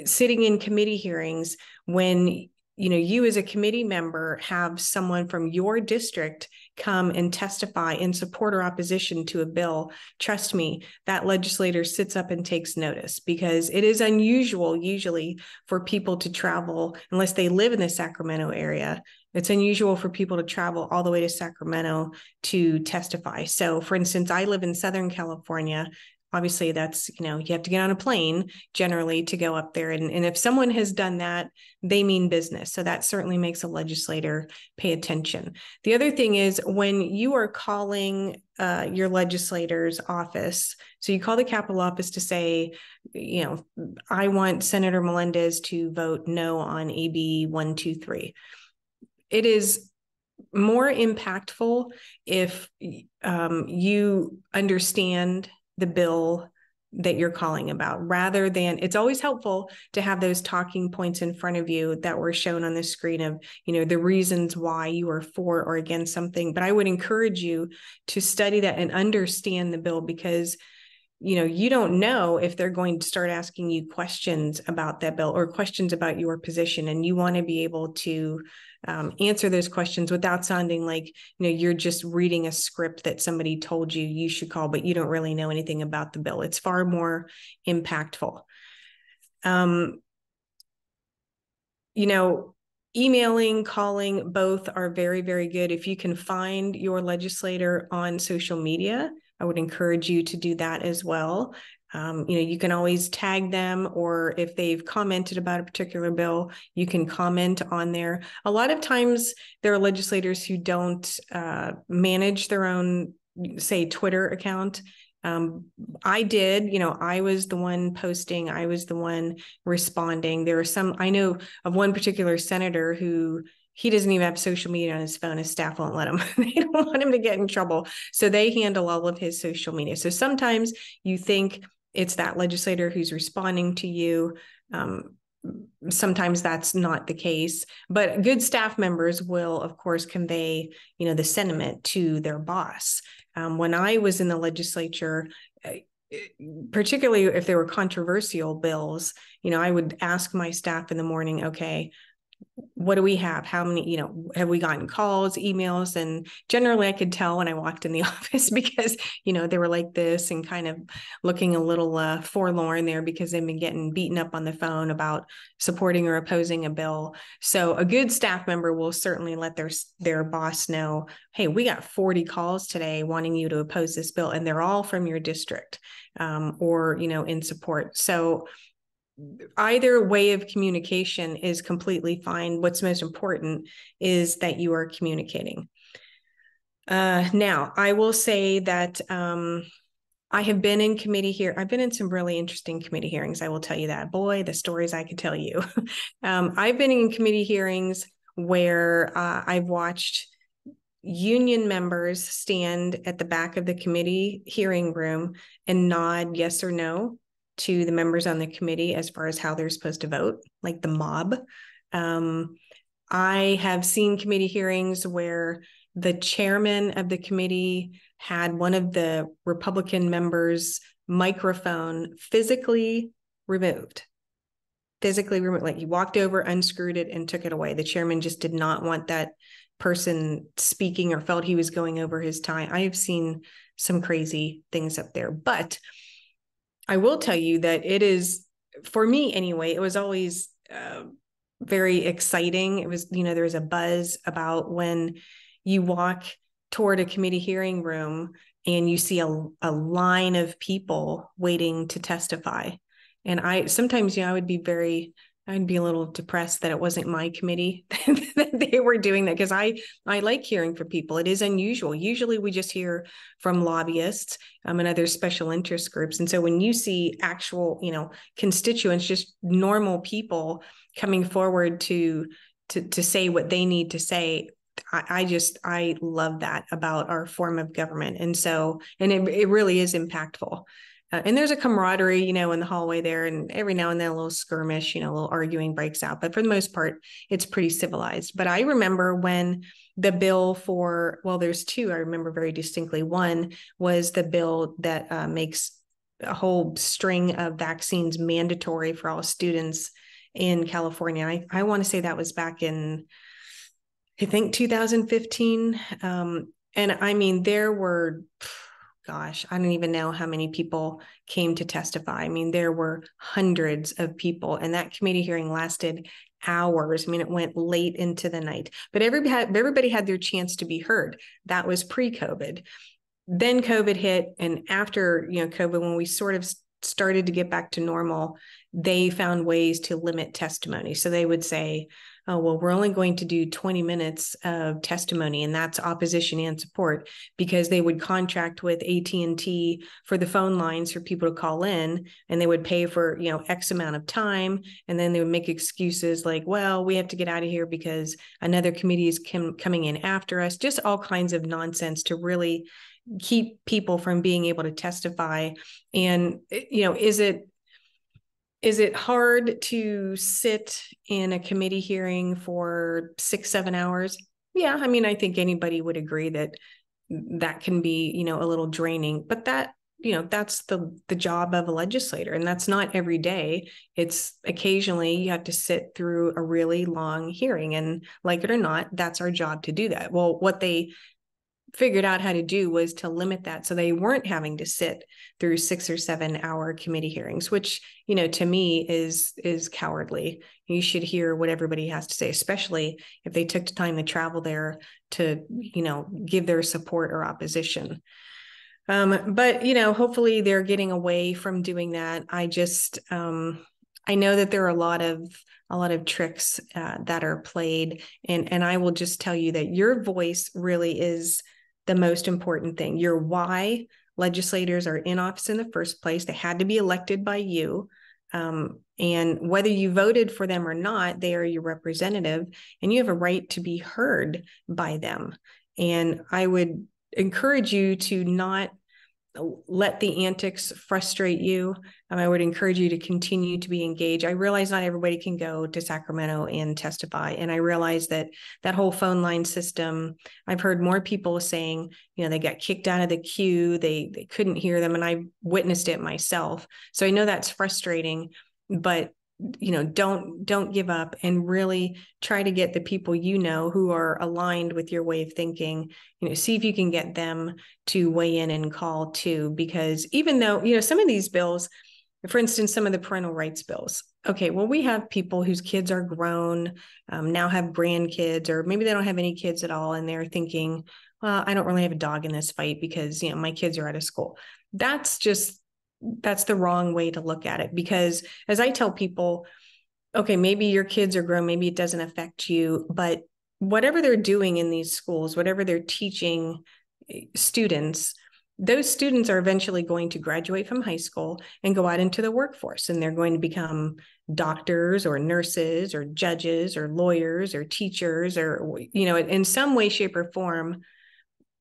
sitting in committee hearings, when you as a committee member have someone from your district come and testify in support or opposition to a bill, trust me, that legislator sits up and takes notice, because it is unusual usually for people to travel, unless they live in the Sacramento area. It's unusual for people to travel all the way to Sacramento to testify. So for instance, I live in Southern California. obviously that's, you have to get on a plane generally to go up there. And if someone has done that, they mean business. So that certainly makes a legislator pay attention. The other thing is when you are calling your legislator's office, so you call the Capitol office to say, I want Senator Melendez to vote no on AB 123. It is more impactful if you understand the bill that you're calling about, rather than, it's always helpful to have those talking points in front of you that were shown on the screen of, the reasons why you are for or against something. But I would encourage you to study that and understand the bill, because you don't know if they're going to start asking you questions about that bill or questions about your position. And you want to be able to answer those questions without sounding like, you're just reading a script that somebody told you should call, but you don't really know anything about the bill. It's far more impactful. Emailing, calling, both are very, very good. If you can find your legislator on social media, I would encourage you to do that as well. You can always tag them, or if they've commented about a particular bill, you can comment on there. A lot of times there are legislators who don't manage their own, say, Twitter account. I did, I was the one posting, I was the one responding. There are I know of one particular senator who he doesn't even have social media on his phone. His staff won't let him. They don't want him to get in trouble. So they handle all of his social media. So sometimes you think it's that legislator who's responding to you. Sometimes that's not the case, but good staff members will, of course, convey, the sentiment to their boss. When I was in the legislature, particularly if there were controversial bills, I would ask my staff in the morning, okay, what do we have? How many, have we gotten calls, emails? And generally I could tell when I walked in the office because, they were like this and kind of looking a little forlorn there because they've been getting beaten up on the phone about supporting or opposing a bill. So a good staff member will certainly let their boss know, hey, we got 40 calls today wanting you to oppose this bill, and they're all from your district or, in support. So either way of communication is completely fine. What's most important is that you are communicating. Now, I will say that I have been in committee here. I've been in some really interesting committee hearings. I will tell you that. Boy, the stories I could tell you. I've been in committee hearings where I've watched union members stand at the back of the committee hearing room and nod yes or no to the members on the committee as far as how they're supposed to vote, like the mob. I have seen committee hearings where the chairman of the committee had one of the Republican members' microphone physically removed. Like he walked over, unscrewed it, and took it away. The chairman just did not want that person speaking or felt he was going over his time. I have seen some crazy things up there, but I will tell you that it is, for me anyway, it was always very exciting. It was, there was a buzz about when you walk toward a committee hearing room and you see a line of people waiting to testify. And sometimes, I'd be a little depressed that it wasn't my committee that they were doing that, because I like hearing from people. It is unusual. Usually we just hear from lobbyists and other special interest groups. And so when you see actual, constituents, just normal people coming forward to say what they need to say, I love that about our form of government. And so, and it really is impactful. And there's a camaraderie, in the hallway there, and every now and then a little skirmish, a little arguing breaks out. But for the most part, it's pretty civilized. But I remember when the bill there's two I remember very distinctly. One was the bill that makes a whole string of vaccines mandatory for all students in California. I want to say that was back in, I think, 2015. And I mean, there were... gosh, I don't even know how many people came to testify. I mean, there were hundreds of people, and that committee hearing lasted hours. I mean, it went late into the night, but everybody had their chance to be heard. That was pre-COVID. then COVID hit, and after COVID, when we sort of started to get back to normal, they found ways to limit testimony. So they would say, oh, well, we're only going to do 20 minutes of testimony, and that's opposition and support, because they would contract with AT&T for the phone lines for people to call in, and they would pay for, X amount of time. And then they would make excuses like, well, we have to get out of here because another committee is coming in after us, just all kinds of nonsense to really keep people from being able to testify. And, is it hard to sit in a committee hearing for 6-7 hours? Yeah. I mean, I think anybody would agree that can be, a little draining, but that's the job of a legislator. And that's not every day. It's occasionally you have to sit through a really long hearing, and like it or not, that's our job to do that. Well, what they figured out how to do was to limit that, so they weren't having to sit through 6 or 7 hour committee hearings, which, to me is cowardly. You should hear what everybody has to say, especially if they took the time to travel there to, give their support or opposition. But, hopefully they're getting away from doing that. I just, I know that there are a lot of tricks that are played, and I will just tell you that your voice really is the most important thing. Your why legislators are in office in the first place. They had to be elected by you. And whether you voted for them or not, they are your representative, and you have a right to be heard by them. And I would encourage you to not let the antics frustrate you. I would encourage you to continue to be engaged. I realize not everybody can go to Sacramento and testify. And I realize that whole phone line system, I've heard more people saying, they got kicked out of the queue. They couldn't hear them. And I witnessed it myself. So I know that's frustrating, but don't give up, and really try to get the people who are aligned with your way of thinking. See if you can get them to weigh in and call too, because even though some of these bills, for instance, some of the parental rights bills, okay, well, we have people whose kids are grown, now have grandkids, or maybe they don't have any kids at all, and they're thinking, well, I don't really have a dog in this fight because my kids are out of school. That's the wrong way to look at it, because as I tell people, okay, maybe your kids are grown, maybe it doesn't affect you, but whatever they're doing in these schools, whatever they're teaching students, those students are eventually going to graduate from high school and go out into the workforce, and they're going to become doctors or nurses or judges or lawyers or teachers, or, in some way, shape, or form,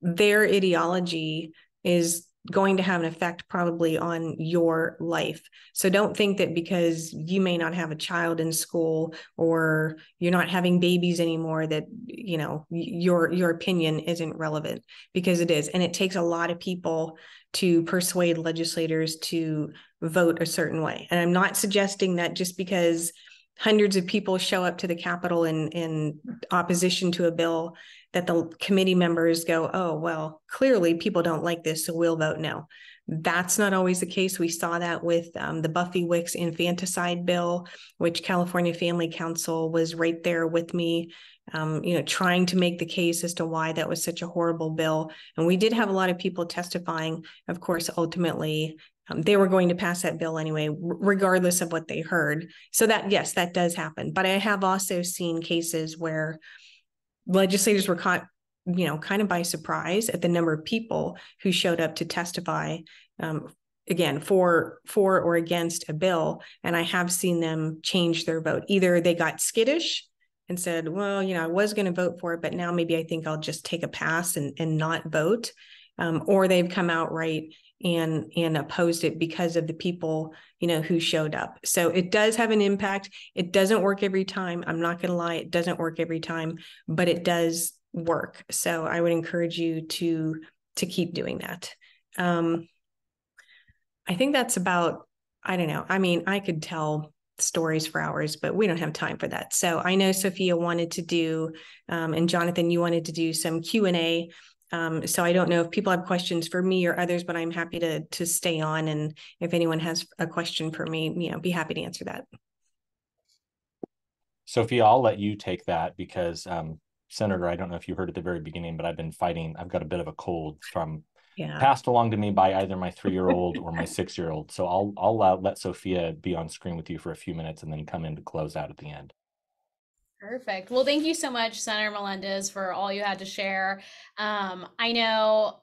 their ideology is going to have an effect probably on your life. So don't think that because you may not have a child in school, or you're not having babies anymore, that your opinion isn't relevant, because it is. And it takes a lot of people to persuade legislators to vote a certain way. And I'm not suggesting that just because hundreds of people show up to the Capitol in opposition to a bill, that the committee members go, oh, well, clearly people don't like this, so we'll vote no. That's not always the case. We saw that with the Buffy Wicks infanticide bill, which California Family Council was right there with me, trying to make the case as to why that was such a horrible bill. And we did have a lot of people testifying. Of course, ultimately, they were going to pass that bill anyway, regardless of what they heard. So that, yes, that does happen. But I have also seen cases where legislators were caught, kind of by surprise at the number of people who showed up to testify, again, for or against a bill. And I have seen them change their vote. Either they got skittish and said, well, I was going to vote for it, but now maybe I think I'll just take a pass and not vote. Or they've come out right and opposed it because of the people, who showed up. So it does have an impact. It doesn't work every time. I'm not going to lie. It doesn't work every time, but it does work. So I would encourage you to keep doing that. I think that's about, I don't know. I mean, I could tell stories for hours, but we don't have time for that. So I know Sophia wanted to do, and Jonathan, you wanted to do some Q&A. So I don't know if people have questions for me or others, but I'm happy to stay on. And if anyone has a question for me, be happy to answer that. Sophia, I'll let you take that because Senator, I don't know if you heard at the very beginning, but I've been fighting. I've got a bit of a cold from Yeah. passed along to me by either my 3-year-old or my 6-year-old. So I'll let Sophia be on screen with you for a few minutes and then come in to close out at the end. Perfect. Well, thank you so much, Senator Melendez, for all you had to share. I know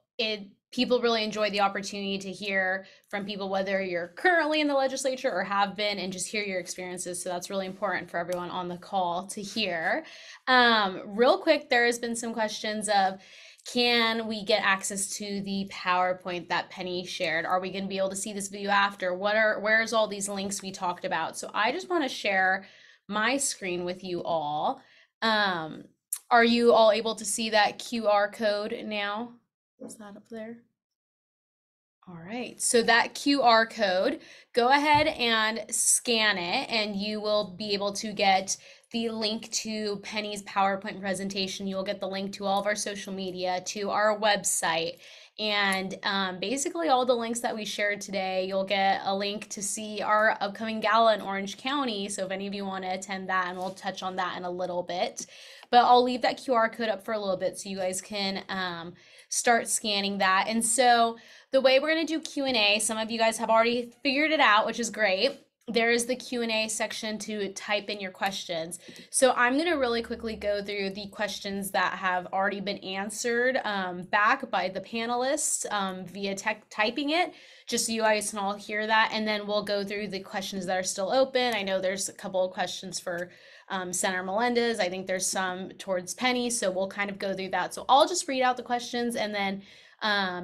people really enjoy the opportunity to hear from people, whether you're currently in the legislature or have been, and just hear your experiences. So that's really important for everyone on the call to hear. Real quick, there has been some questions of, can we get access to the PowerPoint that Penny shared? Are we going to be able to see this video after? Where's all these links we talked about? So I just want to share my screen with you all. Are you all able to see that QR code now? Is that up there? All right, so that QR code, go ahead and scan it, and you will be able to get the link to Penny's PowerPoint presentation. You'll get the link to all of our social media, to our website, and basically all the links that we shared today. You'll get a link to see our upcoming gala in Orange County, so if any of you want to attend that, and we'll touch on that in a little bit. But I'll leave that QR code up for a little bit so you guys can start scanning that. And so the way we're going to do Q&A, some of you guys have already figured it out, which is great. There is the Q&A section to type in your questions. So I'm going to really quickly go through the questions that have already been answered back by the panelists via typing it, just so you guys can all hear that. And then we'll go through the questions that are still open. I know there's a couple of questions for Senator Melendez. I think there's some towards Penny, so we'll kind of go through that. So I'll just read out the questions, and then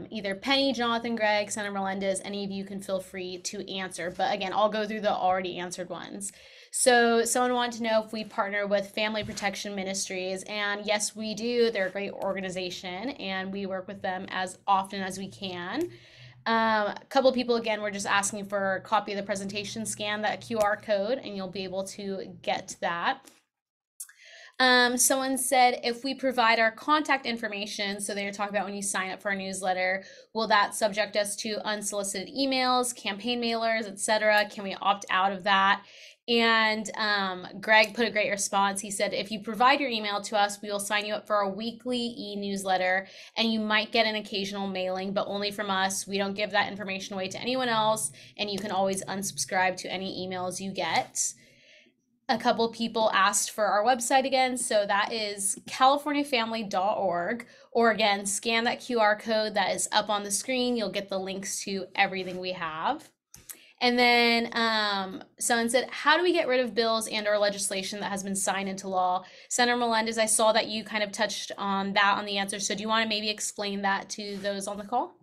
either Penny, Jonathan, Greg, Senator Melendez, any of you can feel free to answer. But again, I'll go through the already answered ones. So someone wanted to know if we partner with Family Protection Ministries, and yes, we do. They're a great organization, and we work with them as often as we can. A couple of people, again, were just asking for a copy of the presentation, scan that QR code, and you'll be able to get that. Someone said, if we provide our contact information, so they're talking about when you sign up for our newsletter, will that subject us to unsolicited emails, campaign mailers, etc.? Can we opt out of that? And Greg put a great response. He said, if you provide your email to us, we will sign you up for a weekly e-newsletter, and you might get an occasional mailing, but only from us. We don't give that information away to anyone else, and you can always unsubscribe to any emails you get. A couple people asked for our website again, so that is californiafamily.org, or again, scan that QR code that is up on the screen. You'll get the links to everything we have. And then someone said, how do we get rid of bills and or legislation that has been signed into law? Senator Melendez, I saw that you kind of touched on that on the answer, so do you want to maybe explain that to those on the call?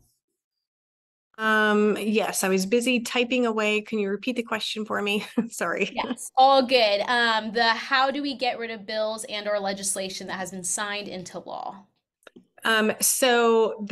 Yes, I was busy typing away. Can you repeat the question for me? Sorry. Yes, all good. How do we get rid of bills and or legislation that has been signed into law? So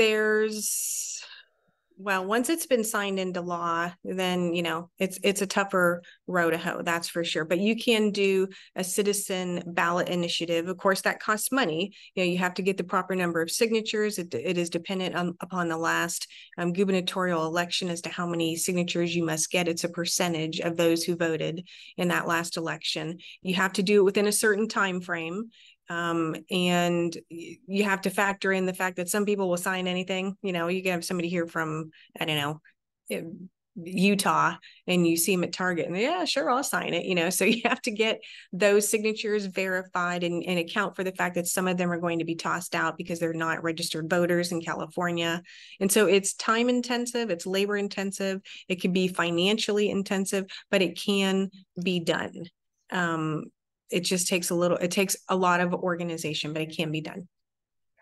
once it's been signed into law, then, it's a tougher row to hoe, that's for sure. But you can do a citizen ballot initiative. Of course, that costs money. You have to get the proper number of signatures. It is dependent upon the last gubernatorial election as to how many signatures you must get. It's a percentage of those who voted in that last election. You have to do it within a certain time frame. And you have to factor in the fact that some people will sign anything. You can have somebody here from, I don't know, Utah, and you see them at Target and yeah, sure, I'll sign it, so you have to get those signatures verified and account for the fact that some of them are going to be tossed out because they're not registered voters in California. And so it's time intensive, it's labor intensive, it can be financially intensive, but it can be done. It just takes a lot of organization, but it can be done.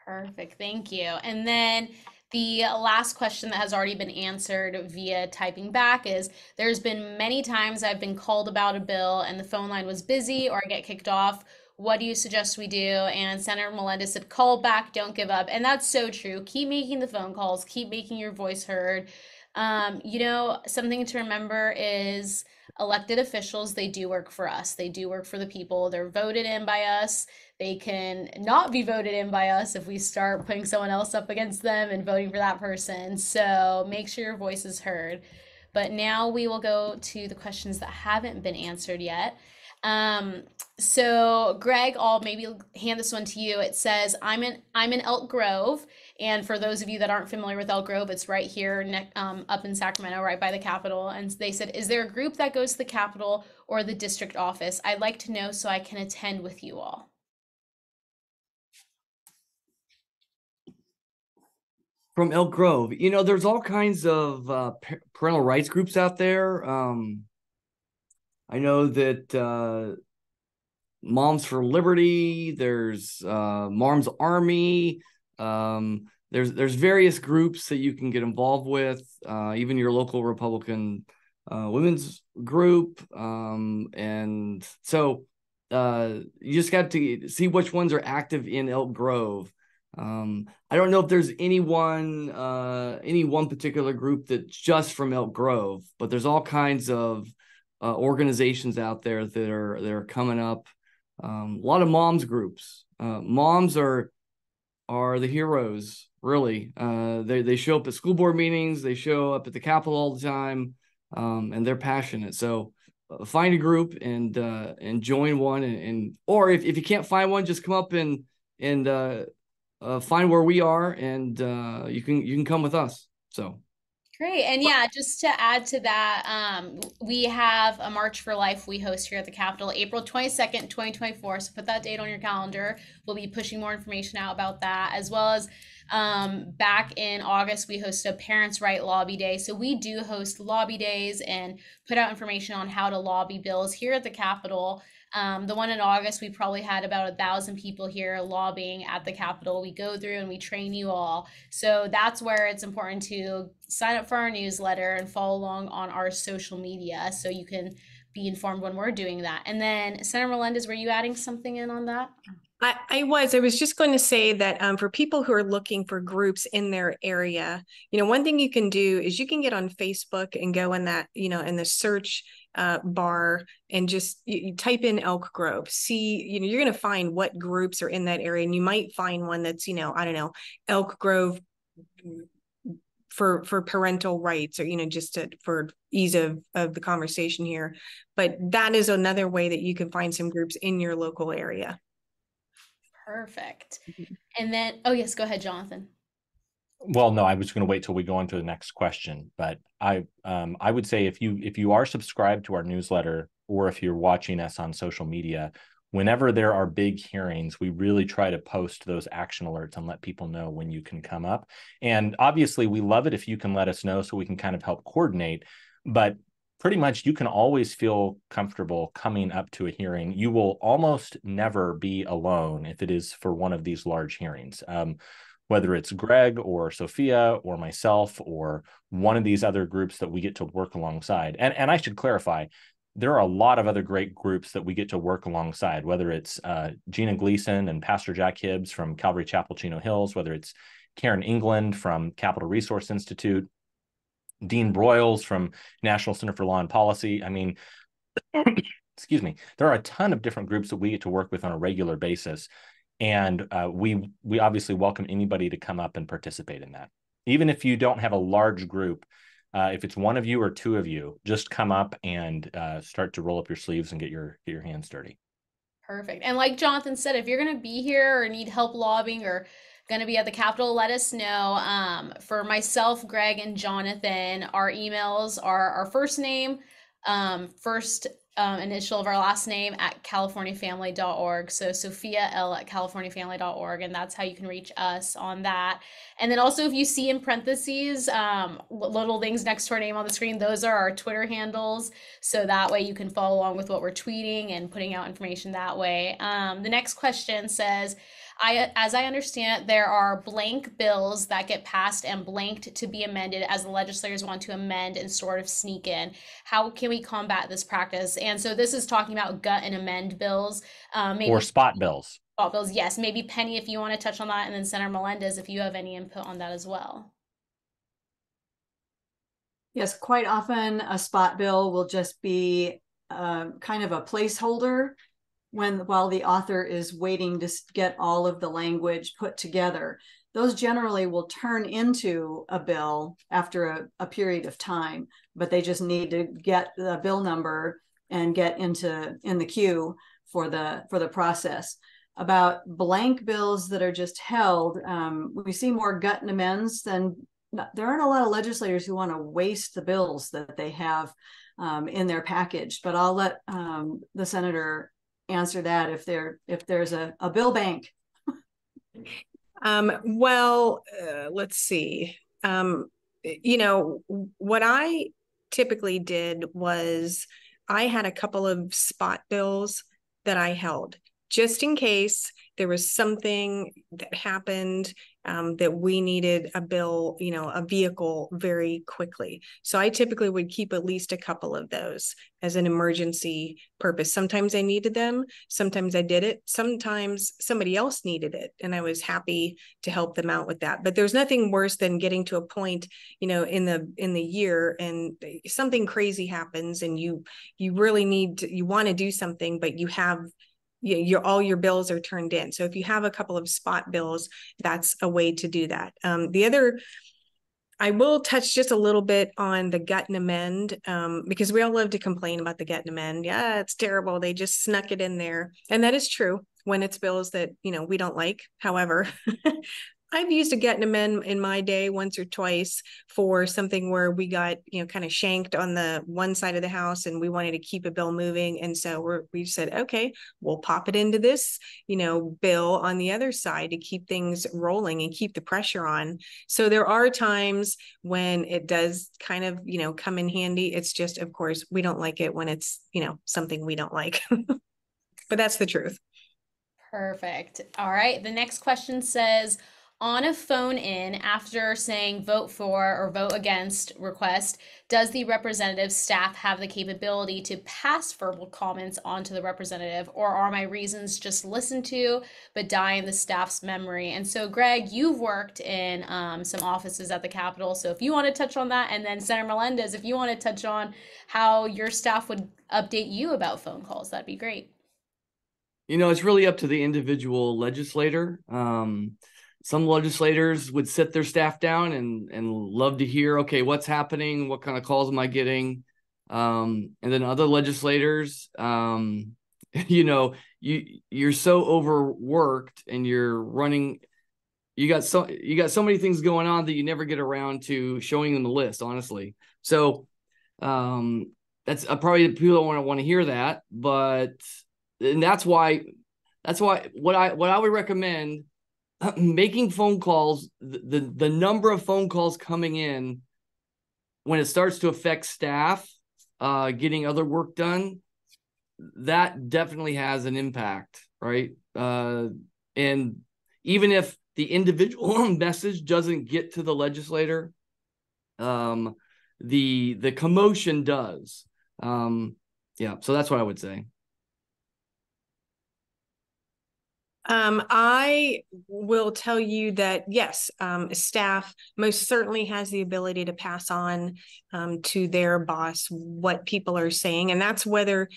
Perfect, thank you. And then the last question that has already been answered via typing back is, there's been many times I've been called about a bill and the phone line was busy or I get kicked off. What do you suggest we do? And Senator Melendez said, call back, don't give up. And that's so true. Keep making the phone calls, keep making your voice heard. Something to remember is elected officials, they do work for us. They do work for the people. They're voted in by us. They can not be voted in by us if we start putting someone else up against them and voting for that person. So make sure your voice is heard. But now we will go to the questions that haven't been answered yet. So Greg, I'll maybe hand this one to you. It says, I'm in Elk Grove. And for those of you that aren't familiar with Elk Grove, it's right here up in Sacramento, right by the Capitol. And they said, is there a group that goes to the Capitol or the district office? I'd like to know so I can attend with you all. From Elk Grove, you know, there's all kinds of parental rights groups out there. I know that Moms for Liberty, there's Mom's Army, there's various groups that you can get involved with, even your local Republican women's group, and so you just got to see which ones are active in Elk Grove. I don't know if there's any one particular group that's just from Elk Grove, but there's all kinds of organizations out there that are coming up. A lot of moms groups. Moms are the heroes, really. They show up at school board meetings, they show up at the Capitol all the time, and they're passionate. So find a group and join one, or if you can't find one, just come up and find where we are, and you can come with us. So great. And yeah, just to add to that, we have a March for Life we host here at the Capitol, April 22nd, 2024. So put that date on your calendar. We'll be pushing more information out about that, as well as back in August, we host a Parents' Right Lobby Day. So we do host lobby days and put out information on how to lobby bills here at the Capitol. The one in August, we probably had about 1,000 people here lobbying at the Capitol. We go through and we train you all. So that's where it's important to sign up for our newsletter and follow along on our social media so you can be informed when we're doing that. And then Senator Melendez, were you adding something in on that? I was just going to say that for people who are looking for groups in their area, you know, one thing you can do is you can get on Facebook and go in that, you know, in the search bar and just you type in Elk Grove. See, you know, you're going to find what groups are in that area, and you might find one that's, you know, I don't know, Elk Grove for parental rights, or, you know, just for ease of the conversation here. But that is another way that you can find some groups in your local area. Perfect. And then, oh yes, go ahead, Jonathan. Well, no, I was going to wait till we go on to the next question, but I would say if you are subscribed to our newsletter, or if you're watching us on social media, whenever there are big hearings, we really try to post those action alerts and let people know when you can come up. And obviously, we love it if you can let us know so we can kind of help coordinate. But pretty much you can always feel comfortable coming up to a hearing. You will almost never be alone if it is for one of these large hearings. Whether it's Greg or Sophia or myself or one of these other groups that we get to work alongside. And I should clarify, there are a lot of other great groups that we get to work alongside, whether it's Gina Gleason and Pastor Jack Hibbs from Calvary Chapel, Chino Hills, whether it's Karen England from Capital Resource Institute, Dean Broyles from National Center for Law and Policy. I mean, excuse me, there are a ton of different groups that we get to work with on a regular basis. And we obviously welcome anybody to come up and participate in that. Even if you don't have a large group, if it's one of you or two of you, just come up and start to roll up your sleeves and get your hands dirty. Perfect. And like Jonathan said, if you're going to be here or need help lobbying or going to be at the Capitol, let us know. For myself, Greg, and Jonathan, our emails are our first name, first initial of our last name at californiafamily.org. So Sophia L at californiafamily.org. And that's how you can reach us on that. And then also, if you see in parentheses, little things next to our name on the screen, those are our Twitter handles. So that way you can follow along with what we're tweeting and putting out information that way. The next question says, as I understand it, there are blank bills that get passed and blanked to be amended as the legislators want to amend and sort of sneak in. How can we combat this practice? And so this is talking about gut and amend bills. Maybe or spot bills. Spot bills, yes. Maybe Penny, if you want to touch on that, and then Senator Melendez, if you have any input on that as well. Yes, quite often a spot bill will just be kind of a placeholder while the author is waiting to get all of the language put together. Those generally will turn into a bill after a period of time, but they just need to get the bill number and get in the queue for the process. About blank bills that are just held, we see more gut and amends than. There aren't a lot of legislators who want to waste the bills that they have in their package, but I'll let the senator answer that if there's a bill bank. Let's see. What I typically did was I had a couple of spot bills that I held just in case there was something that happened that we needed a bill, a vehicle very quickly. So I typically would keep at least a couple of those as an emergency purpose. Sometimes I needed them. Sometimes I did it. Sometimes somebody else needed it, and I was happy to help them out with that. But there's nothing worse than getting to a point, in the year and something crazy happens and you really you want to do something, but you have all your bills are turned in. So if you have a couple of spot bills, that's a way to do that. I will touch just a little bit on the gut and amend, because we all love to complain about the gut and amend. Yeah, it's terrible. They just snuck it in there. And that is true when it's bills that, we don't like. However, I've used a gut and amend in my day once or twice for something where we got, kind of shanked on the one side of the house and we wanted to keep a bill moving. And so we said, okay, we'll pop it into this, bill on the other side to keep things rolling and keep the pressure on. So there are times when it does kind of, come in handy. It's just, of course, we don't like it when it's, something we don't like, but that's the truth. Perfect. All right. The next question says, on a phone in after saying vote for or vote against request, does the representative staff have the capability to pass verbal comments on to the representative, or are my reasons just listened to but die in the staff's memory? And so, Greg, you've worked in some offices at the Capitol, so if you want to touch on that, and then Senator Melendez, if you want to touch on how your staff would update you about phone calls, that'd be great. It's really up to the individual legislator. Some legislators would sit their staff down and love to hear, okay, what's happening? What kind of calls am I getting? And then other legislators, you're so overworked and you're running, you got so many things going on that you never get around to showing them the list, honestly. So that's probably people don't want to hear that, and that's why what I would recommend, making phone calls, the number of phone calls coming in when it starts to affect staff getting other work done, that definitely has an impact, right? And even if the individual message doesn't get to the legislator, the commotion does. So that's what I would say. I will tell you that, yes, staff most certainly has the ability to pass on to their boss what people are saying. And that's whether,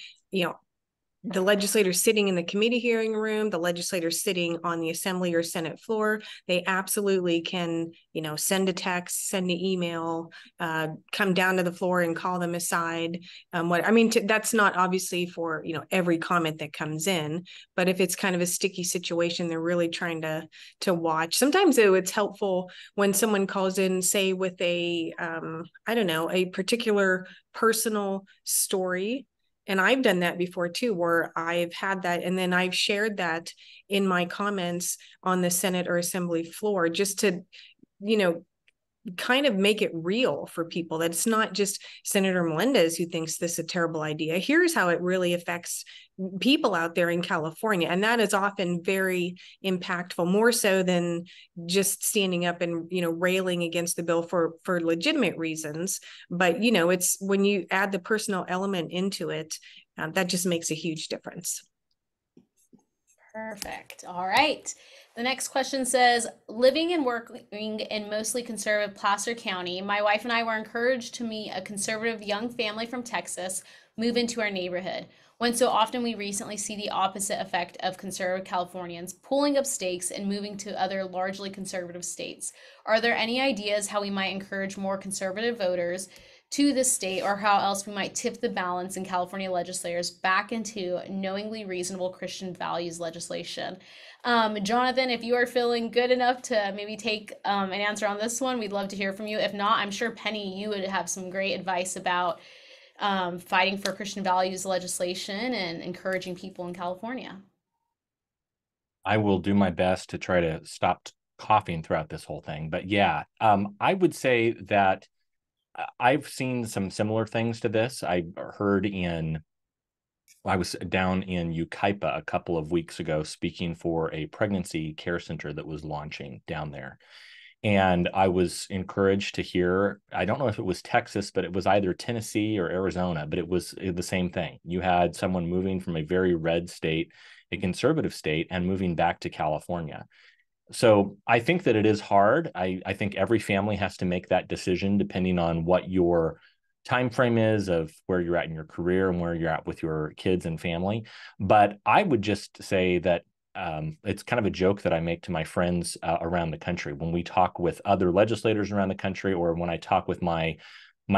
the legislator sitting in the committee hearing room, the legislator sitting on the Assembly or Senate floor, they absolutely can, send a text, send an email, come down to the floor and call them aside. That's not obviously for, every comment that comes in, but if it's kind of a sticky situation, they're really trying to watch. Sometimes though, it's helpful when someone calls in, say with a particular personal story. And I've done that before too, where I've had that, and then I've shared that in my comments on the Senate or Assembly floor, just to, kind of make it real for people, that it's not just Senator Melendez who thinks this is a terrible idea. Here's how it really affects people out there in California. And that is often very impactful, more so than just standing up and, railing against the bill for legitimate reasons. But, it's when you add the personal element into it, that just makes a huge difference. Perfect. All right. The next question says, living and working in mostly conservative Placer County, my wife and I were encouraged to meet a conservative young family from Texas move into our neighborhood. When so often we recently see the opposite effect of conservative Californians pulling up stakes and moving to other largely conservative states. Are there any ideas how we might encourage more conservative voters to the state, or how else we might tip the balance in California legislators back into knowingly reasonable Christian values legislation. Jonathan, if you are feeling good enough to maybe take an answer on this one, we'd love to hear from you. If not, I'm sure Penny, you would have some great advice about fighting for Christian values legislation and encouraging people in California. I will do my best to try to stop coughing throughout this whole thing. But yeah, I would say that I've seen some similar things to this. I was down in Yucaipa a couple of weeks ago speaking for a pregnancy care center that was launching down there. And I was encouraged to hear, I don't know if it was Texas, but it was either Tennessee or Arizona, but it was the same thing. You had someone moving from a very red state, a conservative state, and moving back to California. So I think that it is hard. I think every family has to make that decision depending on what your time frame is of where you're at in your career and where you're at with your kids and family. But I would just say that it's kind of a joke that I make to my friends around the country when we talk with other legislators around the country, or when I talk with my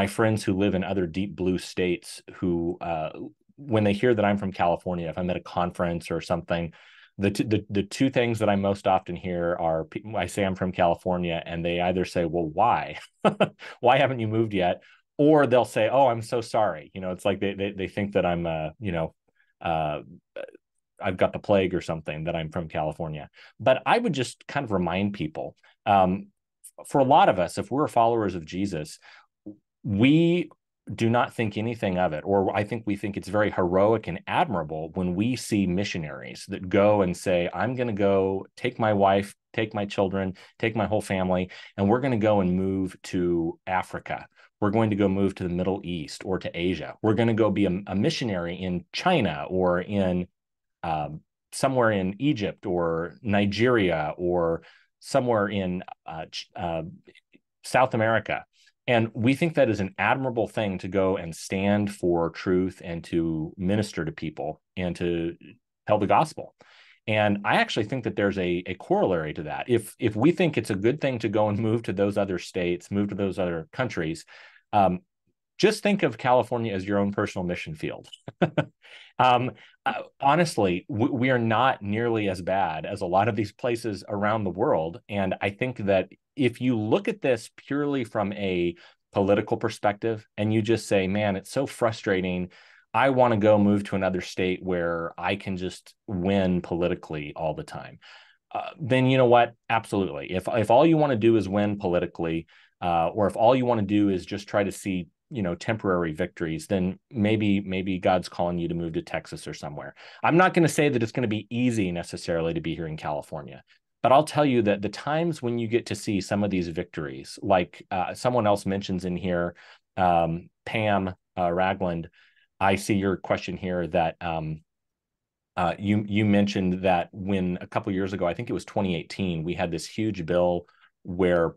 friends who live in other deep blue states who, when they hear that I'm from California, if I'm at a conference or something, the two things that I most often hear are, I say I'm from California, and they either say, well, why? Why haven't you moved yet? Or they'll say, oh, I'm so sorry. You know, it's like they think that I'm, I've got the plague or something, that I'm from California. But I would just kind of remind people, for a lot of us, if we're followers of Jesus, we do not think anything of it, or I think we think it's very heroic and admirable when we see missionaries that go and say, I'm going to go take my wife, take my children, take my whole family, and we're going to go and move to Africa. We're going to go move to the Middle East or to Asia. We're going to go be a missionary in China, or in somewhere in Egypt or Nigeria, or somewhere in South America. And we think that is an admirable thing, to go and stand for truth and to minister to people and to tell the gospel. And I actually think that there's a corollary to that. If we think it's a good thing to go and move to those other states, move to those other countries, just think of California as your own personal mission field. Honestly, we are not nearly as bad as a lot of these places around the world. And I think that if you look at this purely from a political perspective, and you just say, man, it's so frustrating, I want to go move to another state where I can just win politically all the time, then you know what? Absolutely. If all you want to do is win politically, or if all you want to do is just try to see, temporary victories, then maybe God's calling you to move to Texas or somewhere. I'm not going to say that it's going to be easy necessarily to be here in California, but I'll tell you that the times when you get to see some of these victories, like someone else mentions in here, Pam Ragland, I see your question here that you mentioned that when a couple of years ago, I think it was 2018, we had this huge bill where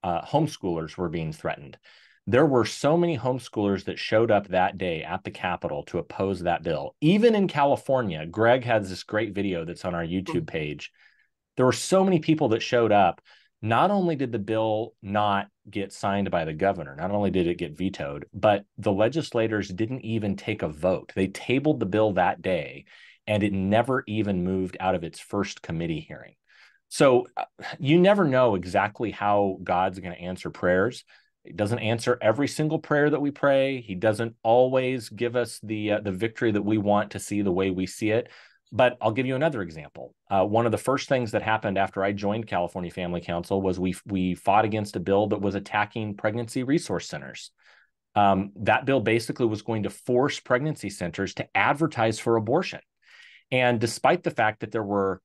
homeschoolers were being threatened. There were so many homeschoolers that showed up that day at the Capitol to oppose that bill. Even in California, Greg has this great video that's on our YouTube page. There were so many people that showed up. Not only did the bill not get signed by the governor, not only did it get vetoed, but the legislators didn't even take a vote. They tabled the bill that day, and it never even moved out of its first committee hearing. So you never know exactly how God's going to answer prayers. He doesn't answer every single prayer that we pray. He doesn't always give us the victory that we want to see the way we see it. But I'll give you another example. One of the first things that happened after I joined California Family Council was we fought against a bill that was attacking pregnancy resource centers. That bill basically was going to force pregnancy centers to advertise for abortion. And despite the fact that there were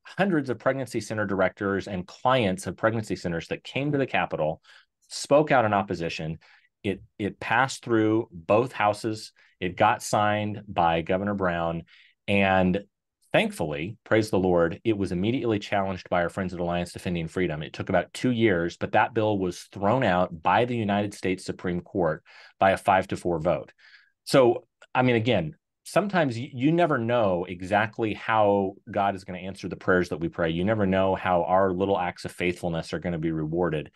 hundreds of pregnancy center directors and clients of pregnancy centers that came to the Capitol, spoke out in opposition, it passed through both houses. It got signed by Governor Brown. And thankfully, praise the Lord, it was immediately challenged by our friends at Alliance Defending Freedom. It took about 2 years, but that bill was thrown out by the United States Supreme Court by a 5-4 vote. So, I mean, again, sometimes you never know exactly how God is going to answer the prayers that we pray. You never know how our little acts of faithfulness are going to be rewarded.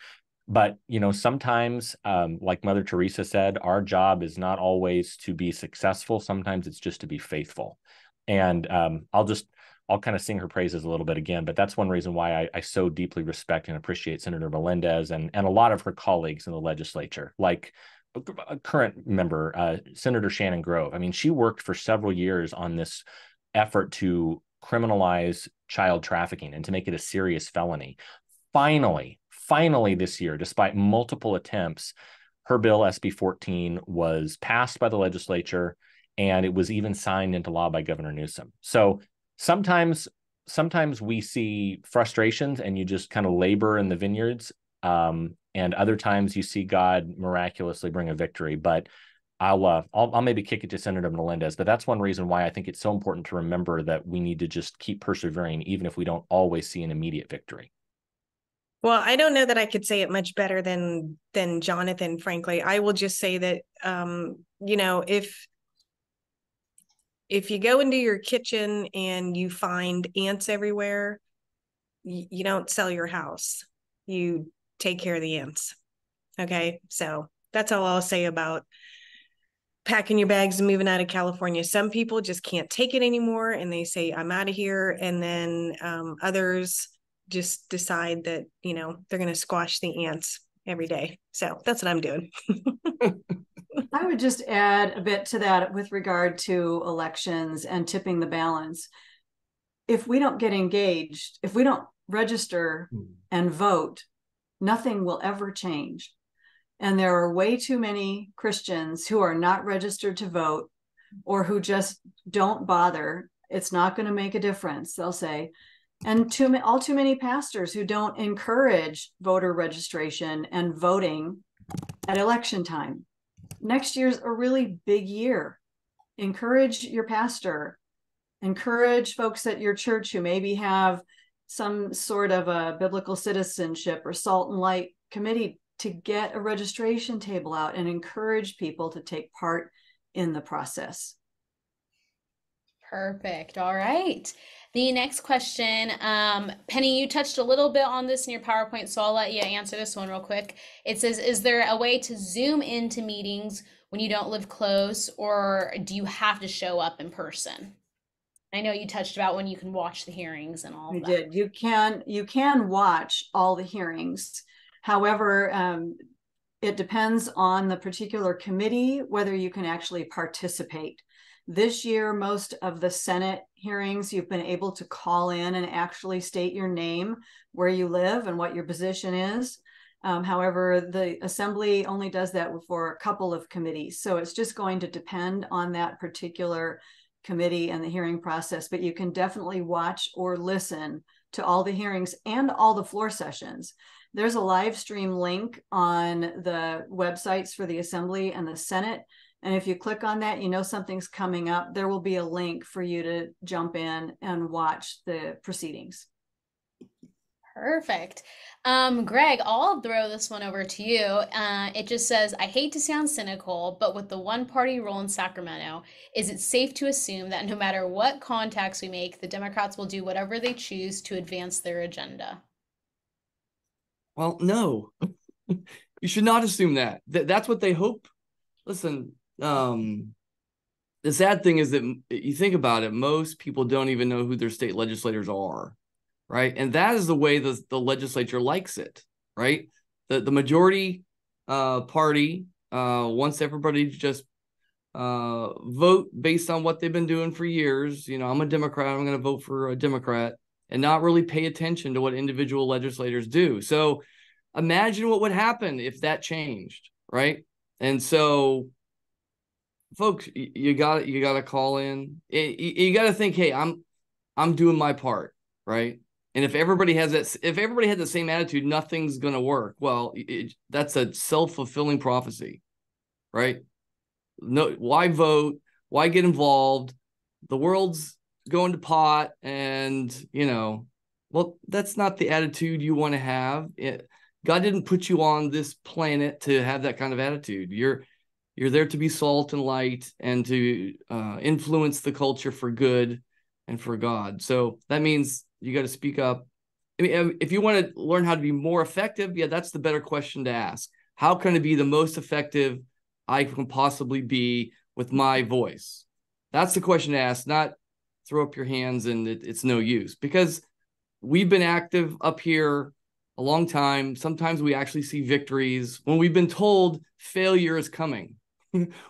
But, sometimes, like Mother Teresa said, our job is not always to be successful. Sometimes it's just to be faithful. And I'll kind of sing her praises a little bit again, but that's one reason why I so deeply respect and appreciate Senator Melendez and a lot of her colleagues in the legislature, like a current member, Senator Shannon Grove. I mean, she worked for several years on this effort to criminalize child trafficking and to make it a serious felony. Finally this year, despite multiple attempts, her bill SB 14 was passed by the legislature, and it was even signed into law by Governor Newsom. So sometimes we see frustrations and you just kind of labor in the vineyards, and other times you see God miraculously bring a victory. But I'll maybe kick it to Senator Melendez, but that's one reason why I think it's so important to remember that we need to just keep persevering, even if we don't always see an immediate victory. Well, I don't know that I could say it much better than Jonathan, frankly. I will just say that, if you go into your kitchen and you find ants everywhere, you don't sell your house. You take care of the ants. Okay. So that's all I'll say about packing your bags and moving out of California. Some people just can't take it anymore and they say, I'm out of here. And then others just decide that, they're going to squash the ants every day. So that's what I'm doing. I would just add a bit to that with regard to elections and tipping the balance. If we don't get engaged, if we don't register and vote, nothing will ever change. And there are way too many Christians who are not registered to vote or who just don't bother. It's not going to make a difference, they'll say. And all too many pastors who don't encourage voter registration and voting at election time. Next year's a really big year. Encourage your pastor, encourage folks at your church who maybe have some sort of a biblical citizenship or salt and light committee to get a registration table out and encourage people to take part in the process. Perfect. All right. The next question, Penny, you touched a little bit on this in your PowerPoint, so I'll let you answer this one real quick. It says, is there a way to Zoom into meetings when you don't live close, or do you have to show up in person? I know you touched about when you can watch the hearings and all of that. I did. You can watch all the hearings. However, it depends on the particular committee whether you can actually participate. This year, most of the Senate hearings, you've been able to call in and actually state your name, where you live, and what your position is. However, the Assembly only does that for a couple of committees. So it's just going to depend on that particular committee and the hearing process. But you can definitely watch or listen to all the hearings and all the floor sessions. There's a live stream link on the websites for the Assembly and the Senate. And if you click on that, something's coming up. There will be a link for you to jump in and watch the proceedings. Perfect. Greg, I'll throw this one over to you. It just says, I hate to sound cynical, but with the one-party rule in Sacramento, is it safe to assume that no matter what contacts we make, the Democrats will do whatever they choose to advance their agenda? Well, no. You should not assume that. That's what they hope. Listen, the sad thing is that you think about it, most people don't even know who their state legislators are, right? And that is the way the legislature likes it, right? The majority party wants everybody to just vote based on what they've been doing for years. I'm a Democrat, I'm going to vote for a Democrat, and not really pay attention to what individual legislators do. So imagine what would happen if that changed, right? And so, folks, you got to call in. You got to think, hey, I'm doing my part, right? And if everybody had the same attitude, nothing's going to work. Well, that's a self-fulfilling prophecy, right? No, why vote? Why get involved? The world's going to pot, and well, that's not the attitude you want to have. God didn't put you on this planet to have that kind of attitude. You're there to be salt and light and to influence the culture for good and for God. So that means you got to speak up I mean, if you want to learn how to be more effective, yeah, that's the better question to ask. How can I be the most effective I can possibly be with my voice? That's the question to ask, not throw up your hands and it's no use, because we've been active up here a long time. Sometimes we actually see victories when we've been told failure is coming.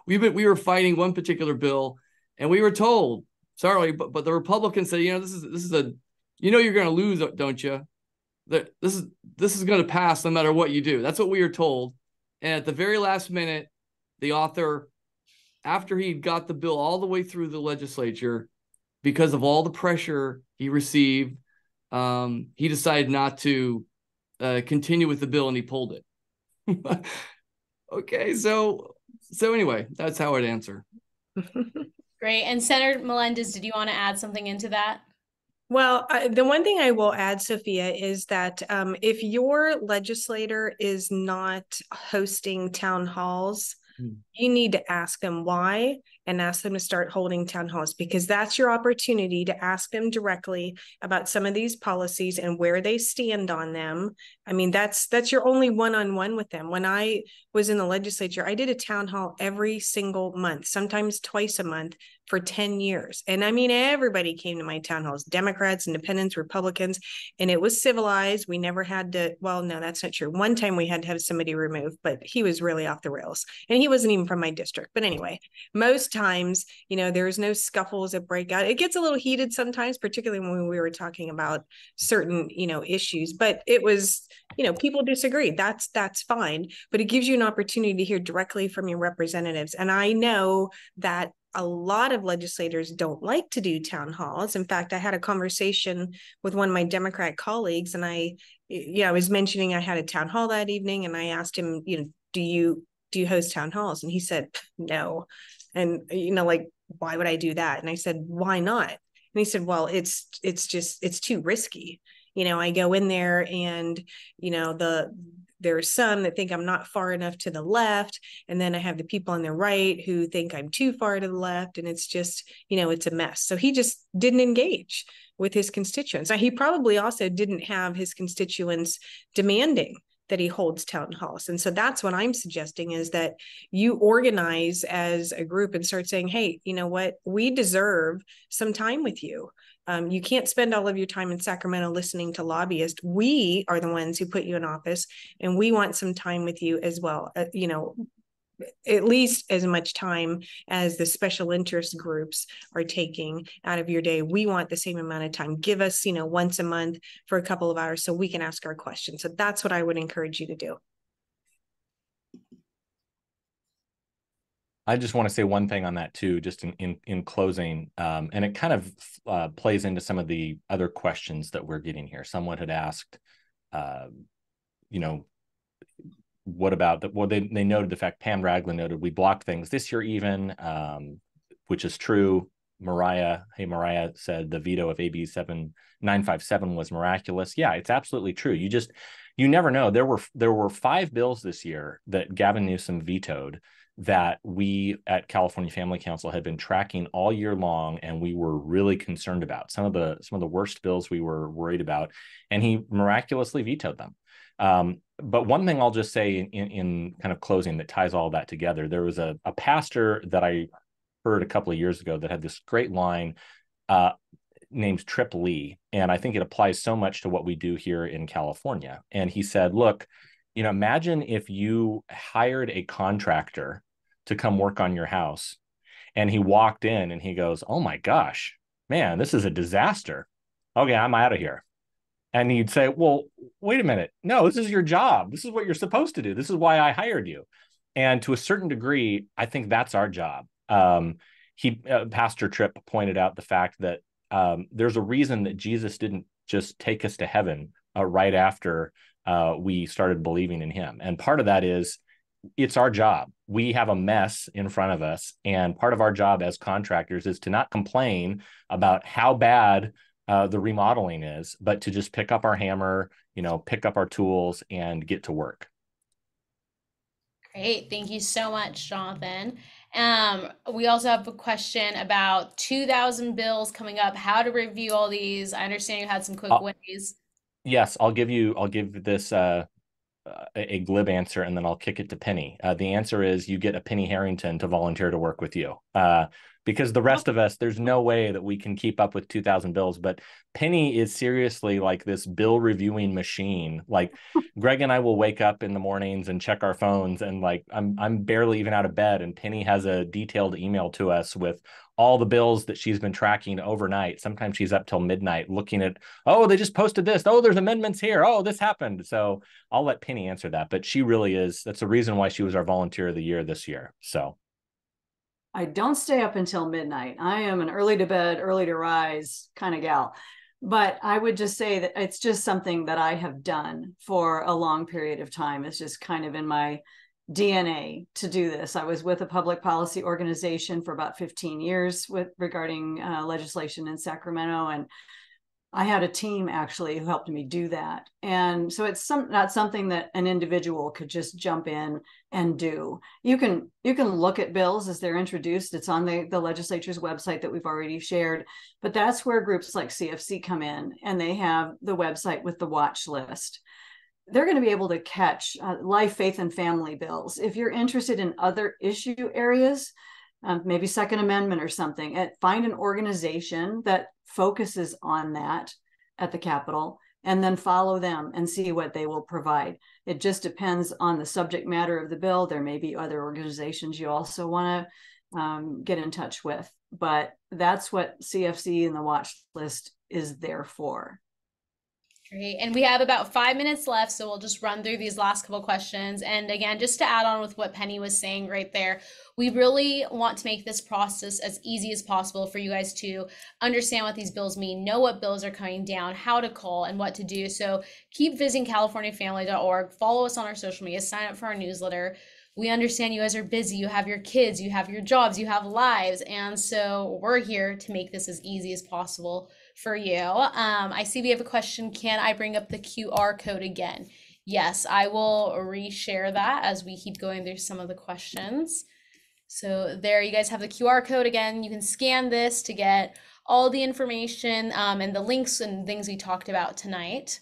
We were fighting one particular bill and we were told, sorry, but the Republicans said, this is a, you're going to lose, don't you? That this is going to pass no matter what you do. That's what we were told. And at the very last minute, the author, after he got the bill all the way through the legislature, because of all the pressure he received, he decided not to continue with the bill and he pulled it. Okay, so anyway, that's how I'd answer. Great. And Senator Melendez, did you want to add something into that? Well, the one thing I will add, Sophia, is that if your legislator is not hosting town halls, you need to ask them why and ask them to start holding town halls, because that's your opportunity to ask them directly about some of these policies and where they stand on them. I mean, that's your only one-on-one with them. When I was in the legislature, I did a town hall every single month, sometimes twice a month for 10 years. And I mean, everybody came to my town halls, Democrats, Independents, Republicans, and it was civilized. We never had to, well, no, that's not true. One time we had to have somebody removed, but he was really off the rails and he wasn't even from my district. But anyway, most times, there's no scuffles that break out. It gets a little heated sometimes, particularly when we were talking about certain, issues, but it was, people disagree. That's fine, but it gives you an opportunity to hear directly from your representatives. And I know that a lot of legislators don't like to do town halls. In fact, I had a conversation with one of my Democrat colleagues, and I was mentioning I had a town hall that evening, and I asked him, do you host town halls? And he said, no. And, why would I do that? And I said, why not? And he said, well, it's too risky. I go in there and, there's some that think I'm not far enough to the left. And then I have the people on the right who think I'm too far to the left. And it's just, it's a mess. So he just didn't engage with his constituents. Now, he probably also didn't have his constituents demanding that he holds town halls. And so that's what I'm suggesting, is that you organize as a group and start saying, hey, you know what? We deserve some time with you. You can't spend all of your time in Sacramento listening to lobbyists. We are the ones who put you in office, and we want some time with you as well. At least as much time as the special interest groups are taking out of your day. We want the same amount of time. Give us, once a month for a couple of hours so we can ask our questions. So that's what I would encourage you to do. I just want to say one thing on that too, just in closing, and it kind of plays into some of the other questions that we're getting here. Someone had asked, what about that? Well, they noted the fact, Pam Ragland noted, we blocked things this year even, which is true. Mariah said the veto of AB 7957 was miraculous. Yeah, it's absolutely true. You never know. There were 5 bills this year that Gavin Newsom vetoed that we at California Family Council had been tracking all year long, and we were really concerned about some of the worst bills we were worried about, and he miraculously vetoed them. But one thing I'll just say in kind of closing that ties all that together, there was a pastor that I heard a couple of years ago that had this great line named Trip Lee, and I think it applies so much to what we do here in California. And he said, look, imagine if you hired a contractor to come work on your house, and he walked in and he goes, oh my gosh, man, this is a disaster. Okay, I'm out of here. And he'd say, well, wait a minute. No, this is your job. This is what you're supposed to do. This is why I hired you. And to a certain degree, I think that's our job. Pastor Tripp pointed out the fact that there's a reason that Jesus didn't just take us to heaven right after we started believing in him. And part of that is, it's our job. We have a mess in front of us. And part of our job as contractors is to not complain about how bad the remodeling is, but to just pick up our hammer, pick up our tools and get to work. Great. Thank you so much, Jonathan. We also have a question about 2,000 bills coming up, how to review all these. I understand you had some quick ways. Yes, I'll give this a glib answer, and then I'll kick it to Penny. The answer is you get a Penny Harrington to volunteer to work with you. Because the rest of us, there's no way that we can keep up with 2,000 bills. But Penny is seriously like this bill reviewing machine. Like Greg and I will wake up in the mornings and check our phones, and like I'm barely even out of bed, and Penny has a detailed email to us with all the bills that she's been tracking overnight. Sometimes she's up till midnight looking at, oh, they just posted this. Oh, there's amendments here. Oh, this happened. So I'll let Penny answer that, but she really is. That's the reason why she was our volunteer of the year this year. So I don't stay up until midnight. I am an early to bed, early to rise kind of gal. But I would just say that it's just something that I have done for a long period of time. It's just kind of in my DNA to do this. I was with a public policy organization for about 15 years regarding legislation in Sacramento, and I had a team actually who helped me do that. And so it's not something that an individual could just jump in and do. You can look at bills as they're introduced. It's on the legislature's website that we've already shared, but that's where groups like CFC come in, and they have the website with the watch list. They're going to be able to catch life, faith, and family bills. If you're interested in other issue areas, maybe Second Amendment or something, find an organization that focuses on that at the Capitol, and then follow them and see what they will provide. It just depends on the subject matter of the bill. There may be other organizations you also want to get in touch with, but that's what CFC and the watch list is there for. Great. And we have about 5 minutes left, so we'll just run through these last couple questions. And again, just to add on with what Penny was saying right there, we really want to make this process as easy as possible for you guys to understand what these bills mean, know what bills are coming down, how to call, and what to do. So keep visiting californiafamily.org, follow us on our social media, sign up for our newsletter. We understand you guys are busy, you have your kids, you have your jobs, you have lives, and so we're here to make this as easy as possible for you. I see we have a question. Can I bring up the QR code again? Yes, I will reshare that as we keep going through some of the questions. So there you guys have the QR code again. You can scan this to get all the information and the links and things we talked about tonight.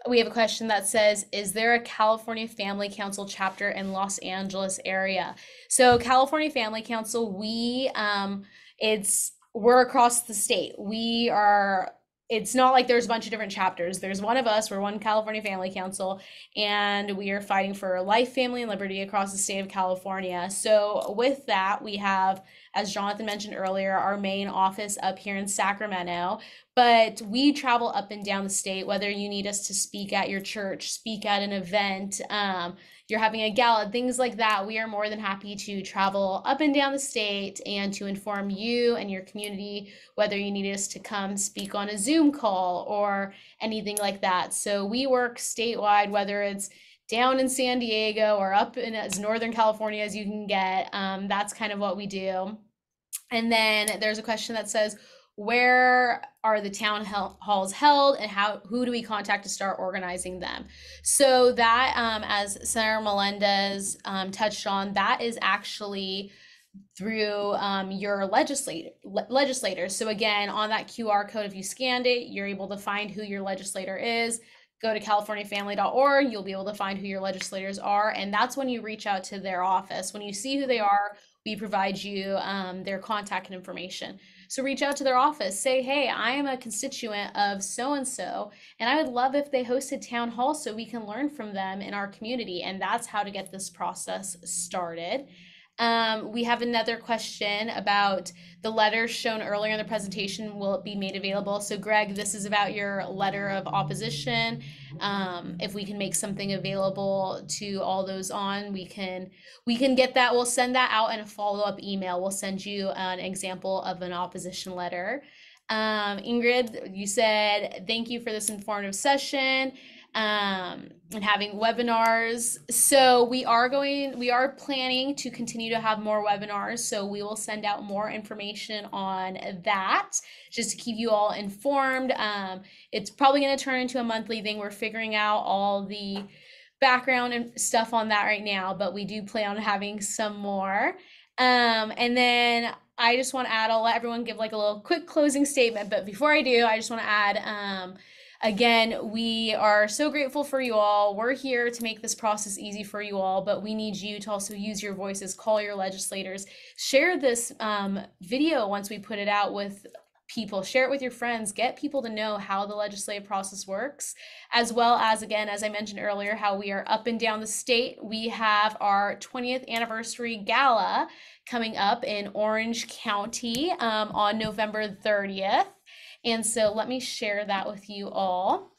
We have a question that says, is there a California Family Council chapter in Los Angeles area? So California Family Council, we're across the state. It's not like there's a bunch of different chapters. There's one of us, we're one California Family Council, and we are fighting for life, family, and liberty across the state of California. So with that, we have, as Jonathan mentioned earlier, our main office up here in Sacramento, but we travel up and down the state, whether you need us to speak at your church, speak at an event, you're having a gala, things like that. We are more than happy to travel up and down the state and to inform you and your community, whether you need us to come speak on a Zoom call or anything like that. So we work statewide, whether it's down in San Diego or up in as Northern California as you can get. That's kind of what we do. And then there's a question that says, where are the town halls held, and who do we contact to start organizing them? So that, as Senator Melendez touched on, that is actually through your legislators. So again, on that QR code, if you scanned it, you're able to find who your legislator is. Go to californiafamily.org, you'll be able to find who your legislators are, and that's when you reach out to their office. When you see who they are, we provide you their contact information. So reach out to their office, say, hey, I am a constituent of so-and-so, and I would love if they hosted town hall so we can learn from them in our community. And that's how to get this process started. We have another question about the letter shown earlier in the presentation. Will it be made available? So Greg, this is about your letter of opposition. If we can make something available to all those on, we can get that. We'll send that out in a follow-up email. We'll send you an example of an opposition letter. Ingrid, you said, thank you for this informative session. And having webinars. So we are planning to continue to have more webinars. So we will send out more information on that just to keep you all informed. It's probably going to turn into a monthly thing. We're figuring out all the background and stuff on that right now, but we do plan on having some more. And then I just want to add, I'll let everyone give like a little quick closing statement, but before I do, I just want to add, Again, we are so grateful for you all. We're here to make this process easy for you all, but we need you to also use your voices, call your legislators, share this video once we put it out with people, share it with your friends, get people to know how the legislative process works, as well as, again, as I mentioned earlier, how we are up and down the state. We have our 20th anniversary gala coming up in Orange County on November 30th. And so let me share that with you all.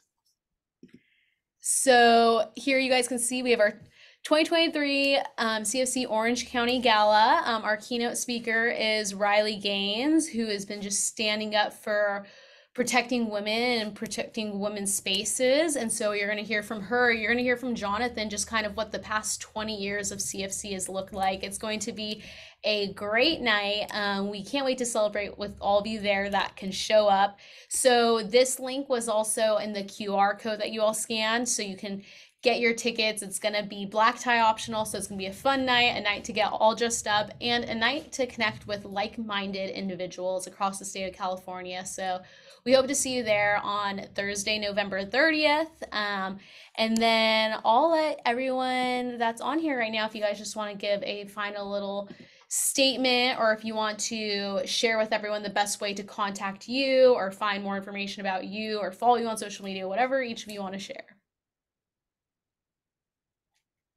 So here you guys can see we have our 2023 CFC Orange County Gala. Our keynote speaker is Riley Gaines, who has been just standing up for protecting women and protecting women's spaces. And so you're going to hear from her. You're going to hear from Jonathan, just kind of what the past 20 years of CFC has looked like. It's going to be a great night. We can't wait to celebrate with all of you there that can show up. So this link was also in the QR code that you all scanned, so you can get your tickets. It's going to be black tie optional, so it's going to be a fun night, a night to get all dressed up, and a night to connect with like-minded individuals across the state of California. So we hope to see you there on Thursday, November 30th. And then I'll let everyone that's on here right now, if you guys just want to give a final little statement, or if you want to share with everyone the best way to contact you or find more information about you or follow you on social media, whatever each of you want to share.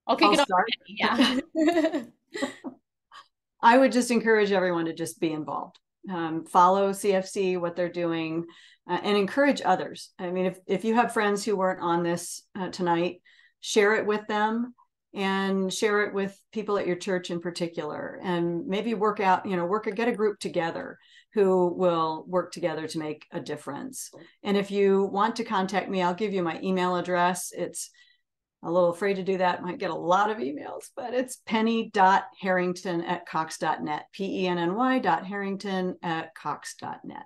I'll kick it off. Yeah. I would just encourage everyone to just be involved. Follow CFC, what they're doing, and encourage others. I mean, if you have friends who weren't on this tonight, share it with them and share it with people at your church in particular, and maybe get a group together who will work together to make a difference. And if you want to contact me, I'll give you my email address. It's a little afraid to do that. Might get a lot of emails, but it's penny.harrington@cox.net, penny.harrington@cox.net.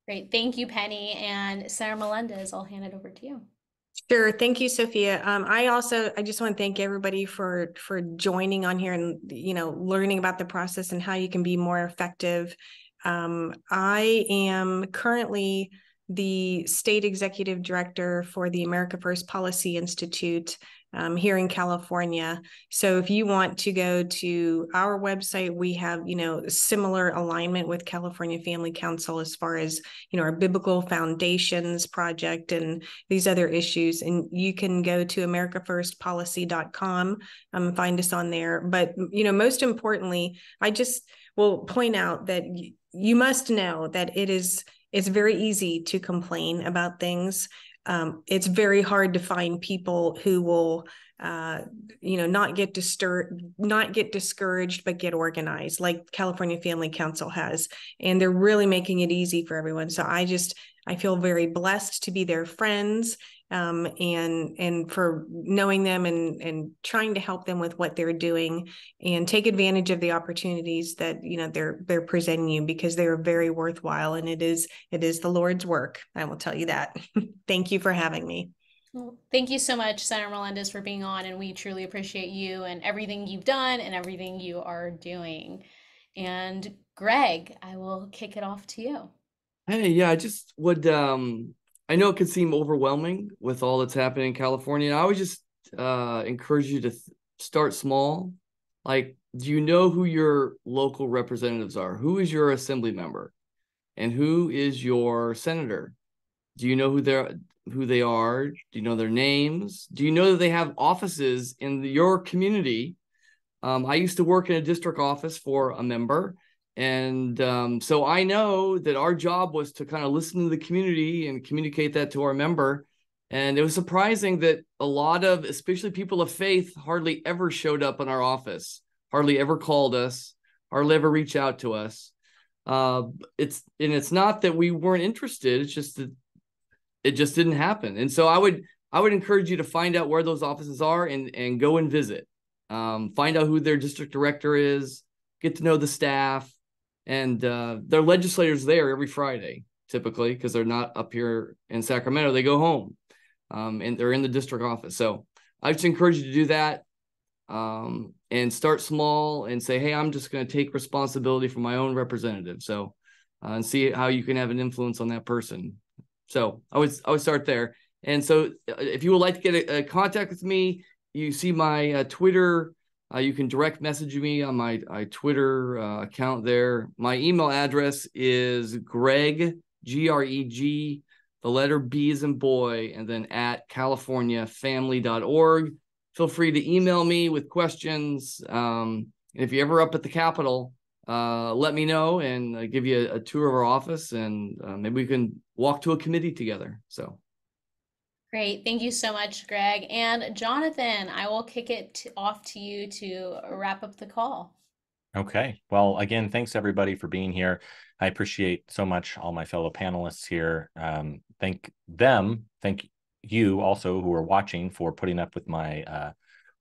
Great. Thank you, Penny. And Sarah Melendez, I'll hand it over to you. Sure. Thank you, Sophia. I just want to thank everybody for joining on here and, learning about the process and how you can be more effective. I am currently the state executive director for the America First Policy Institute here in California. So if you want to go to our website, we have, similar alignment with California Family Council as far as, our Biblical Foundations project and these other issues. And you can go to americafirstpolicy.com, find us on there. But, most importantly, I just will point out that you must know that it's very easy to complain about things. It's very hard to find people who will, not get discouraged, but get organized, like California Family Council has, and they're really making it easy for everyone. So I feel very blessed to be their friends, and for knowing them and trying to help them with what they're doing and take advantage of the opportunities that, they're presenting you, because they are very worthwhile, and it is the Lord's work. I will tell you that. Thank you for having me. Well, thank you so much, Senator Melendez, for being on, and we truly appreciate you and everything you've done and everything you are doing. And Greg, I will kick it off to you. Hey, yeah, I just would, I know it could seem overwhelming with all that's happening in California. And I would just encourage you to start small. Like, do you know who your local representatives are? Who is your assembly member? And who is your senator? Do you know who they are? Do you know their names? Do you know that they have offices in your community? I used to work in a district office for a member. And so I know that our job was to kind of listen to the community and communicate that to our member. And it was surprising that a lot of, especially people of faith, hardly ever showed up in our office, hardly ever called us, hardly ever reached out to us. It's not that we weren't interested. It's just that it just didn't happen. And so I would encourage you to find out where those offices are and go and visit. Find out who their district director is, get to know the staff. And their legislators there every Friday, typically, because they're not up here in Sacramento. They go home, and they're in the district office. So I just encourage you to do that, and start small and say, hey, I'm just going to take responsibility for my own representative. So and see how you can have an influence on that person. So I would start there. And so if you would like to get a contact with me, you see my Twitter. You can direct message me on my Twitter account there. My email address is Greg, Greg, the letter B as in boy, and then at californiafamily.org. Feel free to email me with questions. If you're ever up at the Capitol, let me know and give you a tour of our office, and maybe we can walk to a committee together. So. Great. Thank you so much, Greg. And Jonathan, I will kick it off to you to wrap up the call. Okay. Well, again, thanks everybody for being here. I appreciate so much all my fellow panelists here. Thank you also who are watching for putting up with my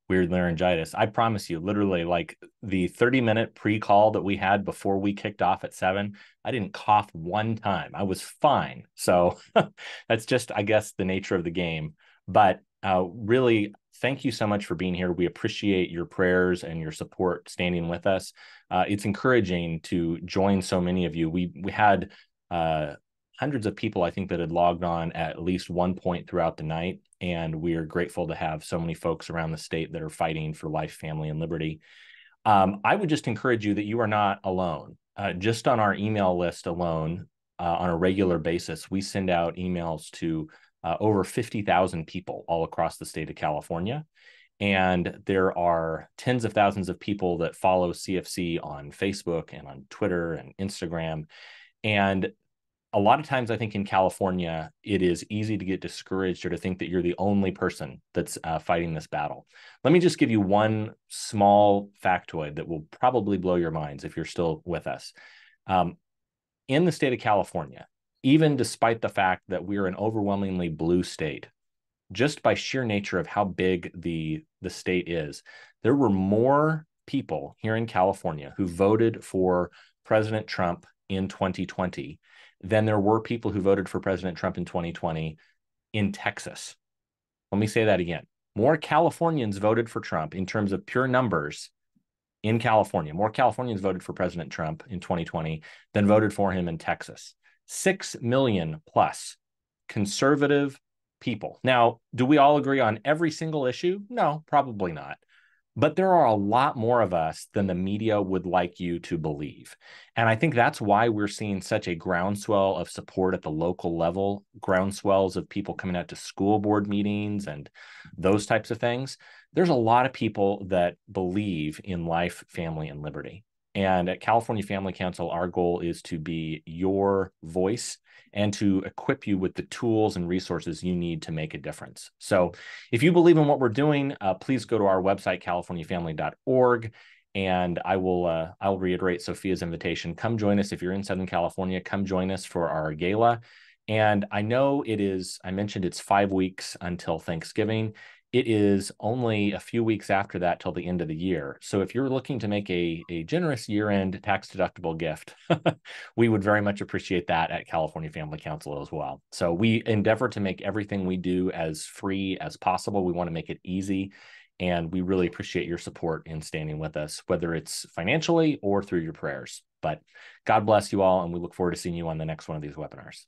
weird laryngitis. I promise you, literally, like the 30-minute pre-call that we had before we kicked off at 7, I didn't cough one time. I was fine. So that's just, I guess, the nature of the game. But really, thank you so much for being here. We appreciate your prayers and your support standing with us. It's encouraging to join so many of you. We had hundreds of people, I think, that had logged on at least one point throughout the night. And we are grateful to have so many folks around the state that are fighting for life, family, and liberty. I would just encourage you that you are not alone. Just on our email list alone, on a regular basis, we send out emails to over 50,000 people all across the state of California. And there are tens of thousands of people that follow CFC on Facebook and on Twitter and Instagram. And a lot of times, I think in California, it is easy to get discouraged or to think that you're the only person that's fighting this battle. Let me just give you one small factoid that will probably blow your minds if you're still with us. In the state of California, even despite the fact that we're an overwhelmingly blue state, just by sheer nature of how big the state is, there were more people here in California who voted for President Trump in 2020 than there were people who voted for President Trump in 2020 in Texas. Let me say that again. More Californians voted for Trump in terms of pure numbers in California. More Californians voted for President Trump in 2020 than voted for him in Texas. 6 million plus conservative people. Now, do we all agree on every single issue? No, probably not. But there are a lot more of us than the media would like you to believe. And I think that's why we're seeing such a groundswell of support at the local level, groundswells of people coming out to school board meetings and those types of things. There's a lot of people that believe in life, family, and liberty. And at California Family Council, our goal is to be your voice and to equip you with the tools and resources you need to make a difference. So if you believe in what we're doing, please go to our website, californiafamily.org. And I will reiterate Sophia's invitation. Come join us if you're in Southern California. Come join us for our gala. And I know I mentioned it's 5 weeks until Thanksgiving. It is only a few weeks after that till the end of the year. So if you're looking to make a generous year-end tax-deductible gift, we would very much appreciate that at California Family Council as well. So we endeavor to make everything we do as free as possible. We want to make it easy, and we really appreciate your support in standing with us, whether it's financially or through your prayers. But God bless you all, and we look forward to seeing you on the next one of these webinars.